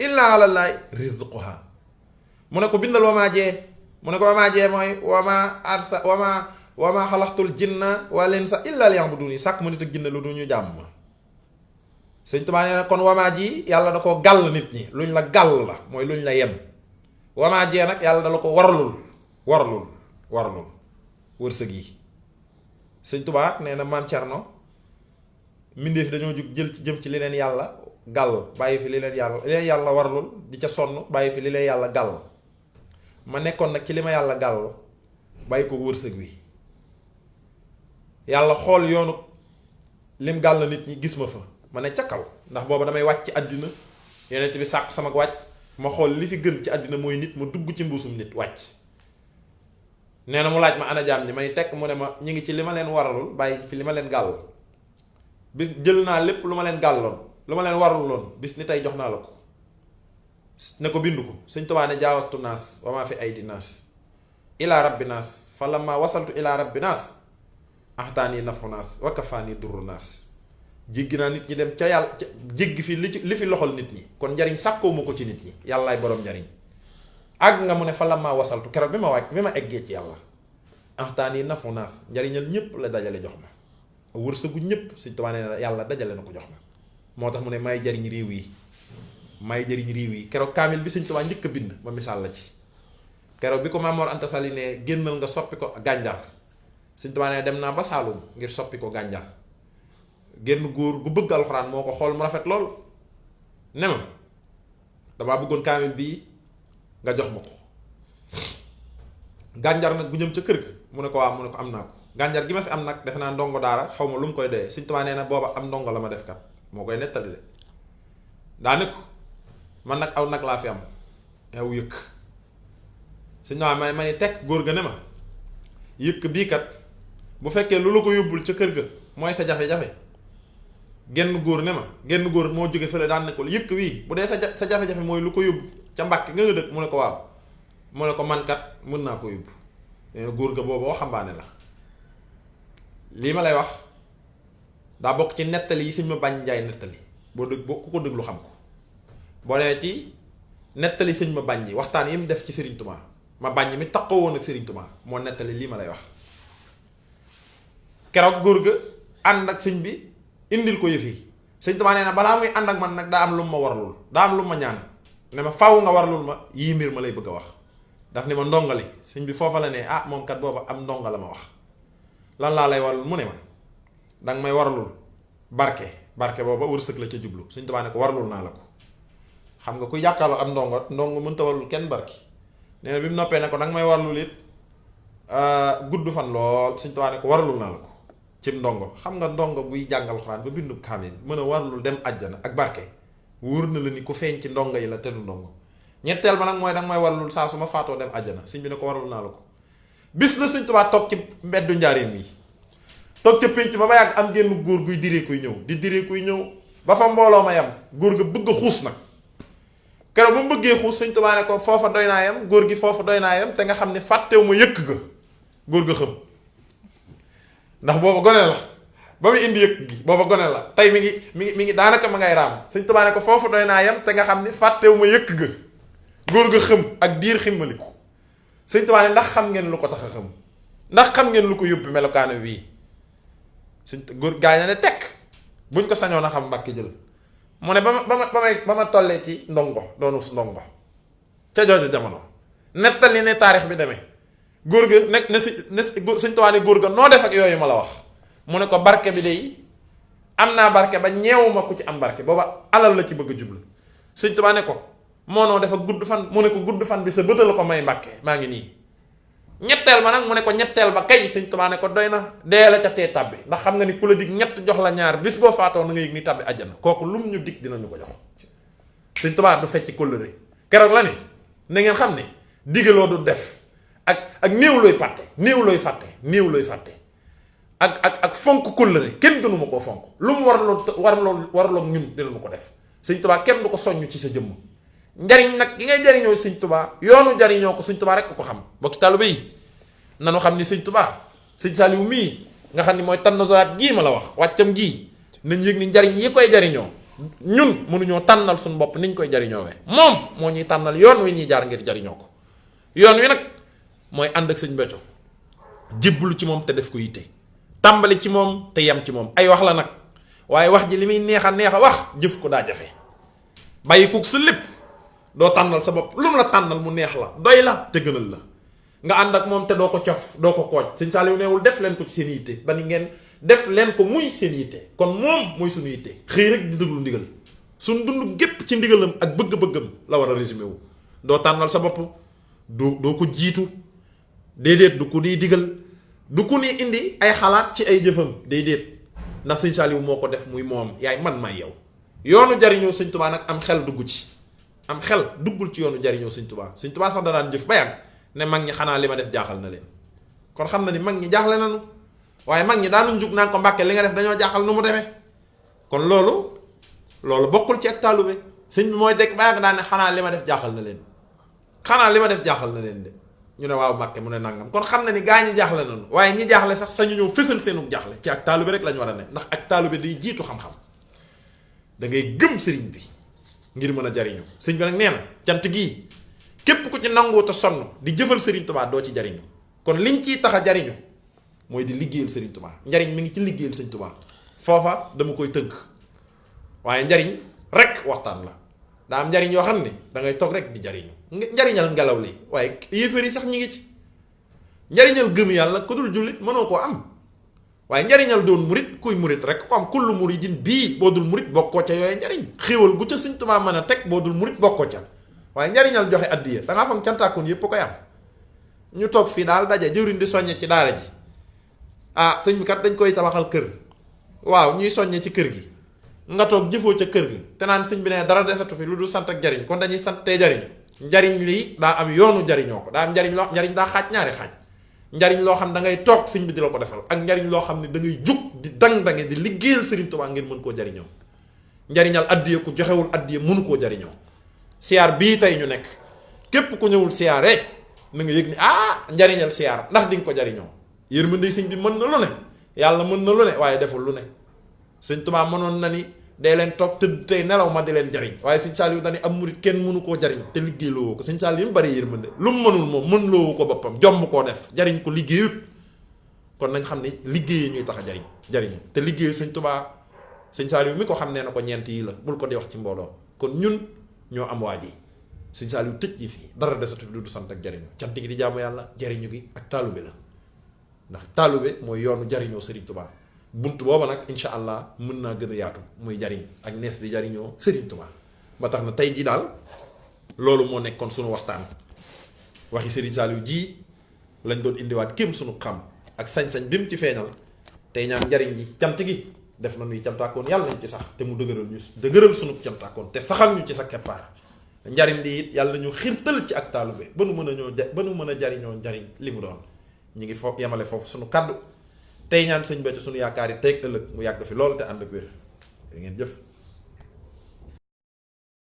illaa alaa llaahi rizquhaa mu ne ko bindal wamaa jee mu ne ko wamaa jee mooy wamaa xalaxtul jinna wal insa illaa liya'buduun sàkk ma nit ak jinne lu du ñu jàmm ma Sëñ Tuubaa nee na kon wamaa ji yàlla da ko gàll nit ñi luñ la gàll la mooy luñ la yen wamaa jee nag yàlla da la ko warlul wërsëg yi Sëñ Tuubaa nee na maam Cerno mbindeef dañoo jug jëm ci li leen yàlla gàll bàyyi fi li leen yàlla warlul di ca sonn bàyyi fi li leen yàlla gàll ma nekkoon nag ci li ma yàlla gàll bàyyi ko wërsëg wi yàlla xool yoonu lim gàll nit ñi gis ma fa ma ne ca kaw ndax booba damay wàcc ci àddina Yonent bi sàkku sama wàcc ma xool li fi gën ci àddina mooy nit ma dugg ci mbuusum nit wàcc nee na mu laaj ma ana jaam ñi may tekk mu ne ma ñu ngi ci li ma leen waralul bàyyi fi li ma leen gàll bis jël naa lépp lu ma leen gàlloon lu ma leen waruloon bis ni tey jox naa la ko ne ko bindu ko Sëñ Tuubaa ne jaawastu naas wa maa fi aydi naas ilaa rabbi naas fa lamma wasaltu ilaa rabbi naas ahtaani nafu naas wa kafaani durru naas jéggi naa nit ñi dem ca yàlla jéggi fi li fi loxol nit ñi kon njariñ sàkkoo ma ko ci nit ñi yàllaay boroom njariñ àgg nga mu ne fa lamma wasaltu keroog bi ma eggee ci yàlla ahtaani nafu naas njariñal ñépp la dajale jox ma wërsëgu ñépp Sëñ Tuubaa ne yàlla dajale na ko jox ma moo tax mu ne may jariñ réew yi keroog kaamil bi Sëñ Tuubaa njëkk a bind ma misaal la ci keroog bi ko Maam Mor Anta Sali ne génnal nga soppi ko gànjar Sëñ Tuubaa ne dem naa ba Saalum ngir soppi ko gànjar génn góor gu bëgg alxuraan moo ko xool mu rafet lool ne ma damaa bëggoon kaamil bii nga jox ma ko gànjar nag gu jëm ca kër ga mu ne ko waaw mu ne ko am naa ko gànjar gi ma fi am nag defe naa ndongo daara xaw ma lu mu koy doyee Sëñ Tuubaa nee na booba am ndongo la ma def kat moo koy nettali de daa ne ko man nag aw nag laa fi am aw yëkk Sëñ Tuubaa ma ni tekk góor ga ne ma yëkk bii kat bu fekkee lu la ko yóbbul ca kër ga mooy sa jafe-jafe genn góor moo jóge fële daan ne ko yëkk wii bu dee sa jafe-jafe mooy lu ko yóbbu ca Mbàkke nga dëkk mu ne ko waaw mu ne ko man kat mën naa ko yóbbu nee na góor ga boobu waxambaane la lii ma lay wax daa bokk ci nettali yi Sëñ ma bañ njaay nettali boo ku ko déglu xam ko boo nee ci nettali Sëñ ma bañ ji waxtaan yi mu def ci Sëriñ Tuubaa ma bañ mi taxaw woon ak Sëriñ Tuubaa moo nettali lii ma lay wax keroog góor ga ànd ak sëñ bi indil ko yëf yi sëñ Tuubaa nee na balaa muy ànd ak man nag daa am lu ma warlul, daa am lu ma ñaan ne ma faw nga warlul ma yii mbir ma lay bëgg a wax. daf ne ma ndongali sëñ bi foofa la ne ah moom kat booba am ndonga la ma wax lan laa lay warlul mu ne ma danga may warlul barke booba wërsëg la ca jublu. sëñ Tuubaa ne ko warlul naa la ko. xam nga ku yàqaloo am ndongo mënta warlul kenn barki. nee na bi mu noppee ne ko danga may warlul it gudd fan lool. sëñ Tuubaa ne ko warlul naa la ko cim ndongo. xam nga ndongo buy jàngal xuraan ba bindu kaamil mën a warlul dem àjjana ak barke wóor na la ni ku feeñ ci ndongo yi la te du ndongo. ñetteel ba nag mooy danga may warlul saa su ma faatoo dem àjjana. sëñ bi ne ko warlul naa la ko. bis la sëñ Tuubaa toog ci mbeddu njaareem yi toog ca pénc ma ba yàgg am génn góor guy diree kuy ñëw di diree kuy ñëw ba fa mbooloo ma yam góor ga bëgg a xuus nag. keroog bu mu bëggee xuus sëñ Tuubaa ne ko foofa doy naa yam góor gi foofa doy naa yam te nga xam ne fàttewu ma yëkk ga. góor ga xam ndax booba gone la ba muy indi yëkk gi booba gone la tey mi ngi daanaka ma ngay raam. sëñ Tuubaa ne ko foofa doy naa yam te nga xam ne fàttewu ma yëkk ga. góor ga xam ak diir ximmaliku. sëñ Tuubaa ne ndax xam ngeen lu ko tax a xam ndax xam ngeen lu ko yóbbu melokaano wii. sëñ góor gaa yi ne tekk buñ ko sañoon a xam Mbàkke jël. mu ne ba ma tollee ci ndongo doonu ndongo ca jooju jamono nettali ne taarix bi demee góor ga nekk ne sëñ Tuubaa ne góor ga noo def ak yooyu ma la wax. mu ne ko barke bi de am naa barke ba ñeewuma ku ci am barke booba alal la ci bëgg a jublu. sëñ Tuubaa ne ko moo noo def ak gudd fan mu ne ko gudd fan bi sa bëta la ko may Mbàkke maa ngi nii. ñetteel ma nag mu ne ko ñetteel ba kay sëñ Tuubaa ne ko doy na dee la ca tee tàbbi ndax xam nga ni ku la dig ñett jox la ñaar bis boo faatoo na nga yëg ni tàbbi àjjana kooku lum ñu dig dinañu ko jox. sëñ Tuubaa du fecc kóllëre keroog la ne na ngeen xam ne digaloo du def ak néew looy fàtte néew looy fàtte ak fonk kóllëre kenn gënuma koo fonk lu mu warloo ñun dinañu ko def. sëñ Tuubaa kenn du ko soññ ci sa jëmm njariñ nag gi ngay jariñoo sëñ Tuubaa yoonu jariñoo ko sëñ Tuubaa rek ko xam. bokki taalibe yi nanu xam ni sëñ Tuubaa sëñ Saaliw mii nga xam ni mooy tànnatoraat gii ma la wax wàccam gii nañ yëg ni njariñ yi koy jariñoo ñun mënuñoo tànnal suñu bopp niñ koy jariñoowee moom moo ñuy tànnal yoon wi ñuy jaar ngir jariñoo ko. yoon wi nag mooy ànd ak sëñ Béthio jébbalu ci moom te def ko yitte tàmbali ci moom te yem ci moom. ay wax la nag waaye wax ji li muy neex a wax jëf ko daa jafe bàyyi kook sa lépp doo tànnal sa bopp lu mu la tànnal mu neex la doy la te gënal la nga ànd ak moom te doo ko cof doo ko kooj. sëñ Saaliw neewul def leen ko ci seen yitte ba ni ngeen def leen ko muy seen yitte kon moom mooy suñu yitte xëy rek di déglu ndigal suñ dund gépp ci ndigalam ak bëgg-bëggam la war a résumé wu. doo tànnal sa bopp doo ko jiitu déedéet du ku ni digal du ku ni indi ay xalaat ci ay jëfam déedéet ndax sëñ Saaliw moo ko def muy moom yaay man may yow. yoonu jariñoo sëñ Tuubaa nag am xel dugg ci am xel duggul ci yoonu jariñoo sëñ Tuubaa sax da daan jëf ba yàgg ne mag ñi xanaa li ma def jaaxal na leen kon xam na ni mag ñi jaaxle nañu waaye mag ñi daanuñ jug naan ko Mbàkke li nga def dañoo jaaxal nu mu demee kon loolu bokkul ci ak taalube. sëñ bi mooy dégg ba yàgg daan ne xanaa li ma def jaaxal na leen de ñu ne waaw Mbàkke mu ne nangam kon xam na ni gaa ñi jaaxle nañu waaye ñi jaaxle sax sañu ñëw fësal seenu jaaxle ci ak taalube rek lañu war a ne ndax ak taalube day jiitu xam-xam da ngay gëm sëriñ bi ngir mën a jariñu. sëñ bi nag nee na cant gii képp ku ci nangoo te sonn di jëfal sëriñ Tuubaa doo ci jariñu kon liñ ciy tax a jariñu mooy di liggéeyal sëriñ Tuubaa njariñ mi ngi ci liggéeyal sëriñ Tuubaa foofa dama koy tënk waaye njariñ rek waxtaan la daa am njariñ yoo xam ne dangay toog rek di jariñu njariñal ngelaw li waaye yéefar yi sax ñi ngi ci njariñal gëm yàlla ku dul jullit mënoo koo am waaye njariñal doon murit kuy murit rek ko am kullu muridin bii boo dul murit bokkoo ca yooyu njariñ xéewal gu ca sëñ Tuubaa mën a teg boo dul murit bokkoo ca waaye njariñal joxe addiya dangaa foog cantaakoon yépp koy am ñu toog fii daal daje jëwriñ di soññe ci daara ji sëñ bi kat dañ koy tabaxal kër waaw ñuy soññe ci kër gi nga toog jëfoo ca kër gi te naan sëñ bi ne dara desatu fi lu dul sant ak jariñ kon dañuy sant tey jariñu njariñ lii daa am yoonu jariñoo ko daa am njariñ daa xaaj ñaari xaaj njariñ loo xam da ngay toog sëñ bi di la ko defal ak njariñ loo xam ne da ngay jug di dang-dange di liggéeyal sëriñ Tuubaa ngeen mën koo jariñoo njariñal addiya ku joxewul addiya mënu koo jariñoo siyaar bii tey ñu nekk képp ku ñëwul siyaare na nga yëg ni njariñal siyaar ndax di nga ko jariñoo yërmande sëñ bi mën na lu ne yàlla mën na lu ne waaye deful lu ne sëñ Tuubaa mënoon na ni dee leen toog tëdd tey nelaw ma di leen jariñ waaye sëñ Saaliw dani am murit kenn mënu koo jariñ te liggéey loo ko sëñ Saaliw mu bari yërmande lu mu mënul moom mën loo ko boppam jomm koo def jariñ ko liggéeyut kon nañ xam ne liggéeyee ñuy tax a jariñu te liggéey sëñ Tuubaa sëñ Saliou mi ko xam nee na ko ñeent yi la bul ko di wax ci mbooloo kon ñun ñoo am waa ji sëñ Saliou tëj yi fii dara desatu fi du sant ak jariñu cant gi di jaamu yàlla jariñu gi ak taalube la ndax taalube mooy yoonu jariñoo Serigne Touba bunt booba nag incha allah mën naa gën a yaatu muy jariñ ak nees di jariñoo Serigne Touba ba tax na tey jii daal loolu moo nekkoon sunu waxtaan waxi Serigne Saliou ji lañ doon indiwaat kéem sunu xam ak sañ-sañ bi mu ci feeñal tey ñaan njariñ ji cant gi def na nuy cantaakoon yàlla nañ ci sax te mu dëgëral sunu cantaakoon te saxal ñu ci sa keppaar njariñ li it yàlla ñu xirtal ci ak taalube ba nu mën a jariñoo njariñ li mu doon ñu ngi foofu yemale foofu sunu kaddu tey ñaan sëñ Béthio sunu yaakaar yi tey ëllëg mu yàgg fi lool te ànd ak wér ngeen jëf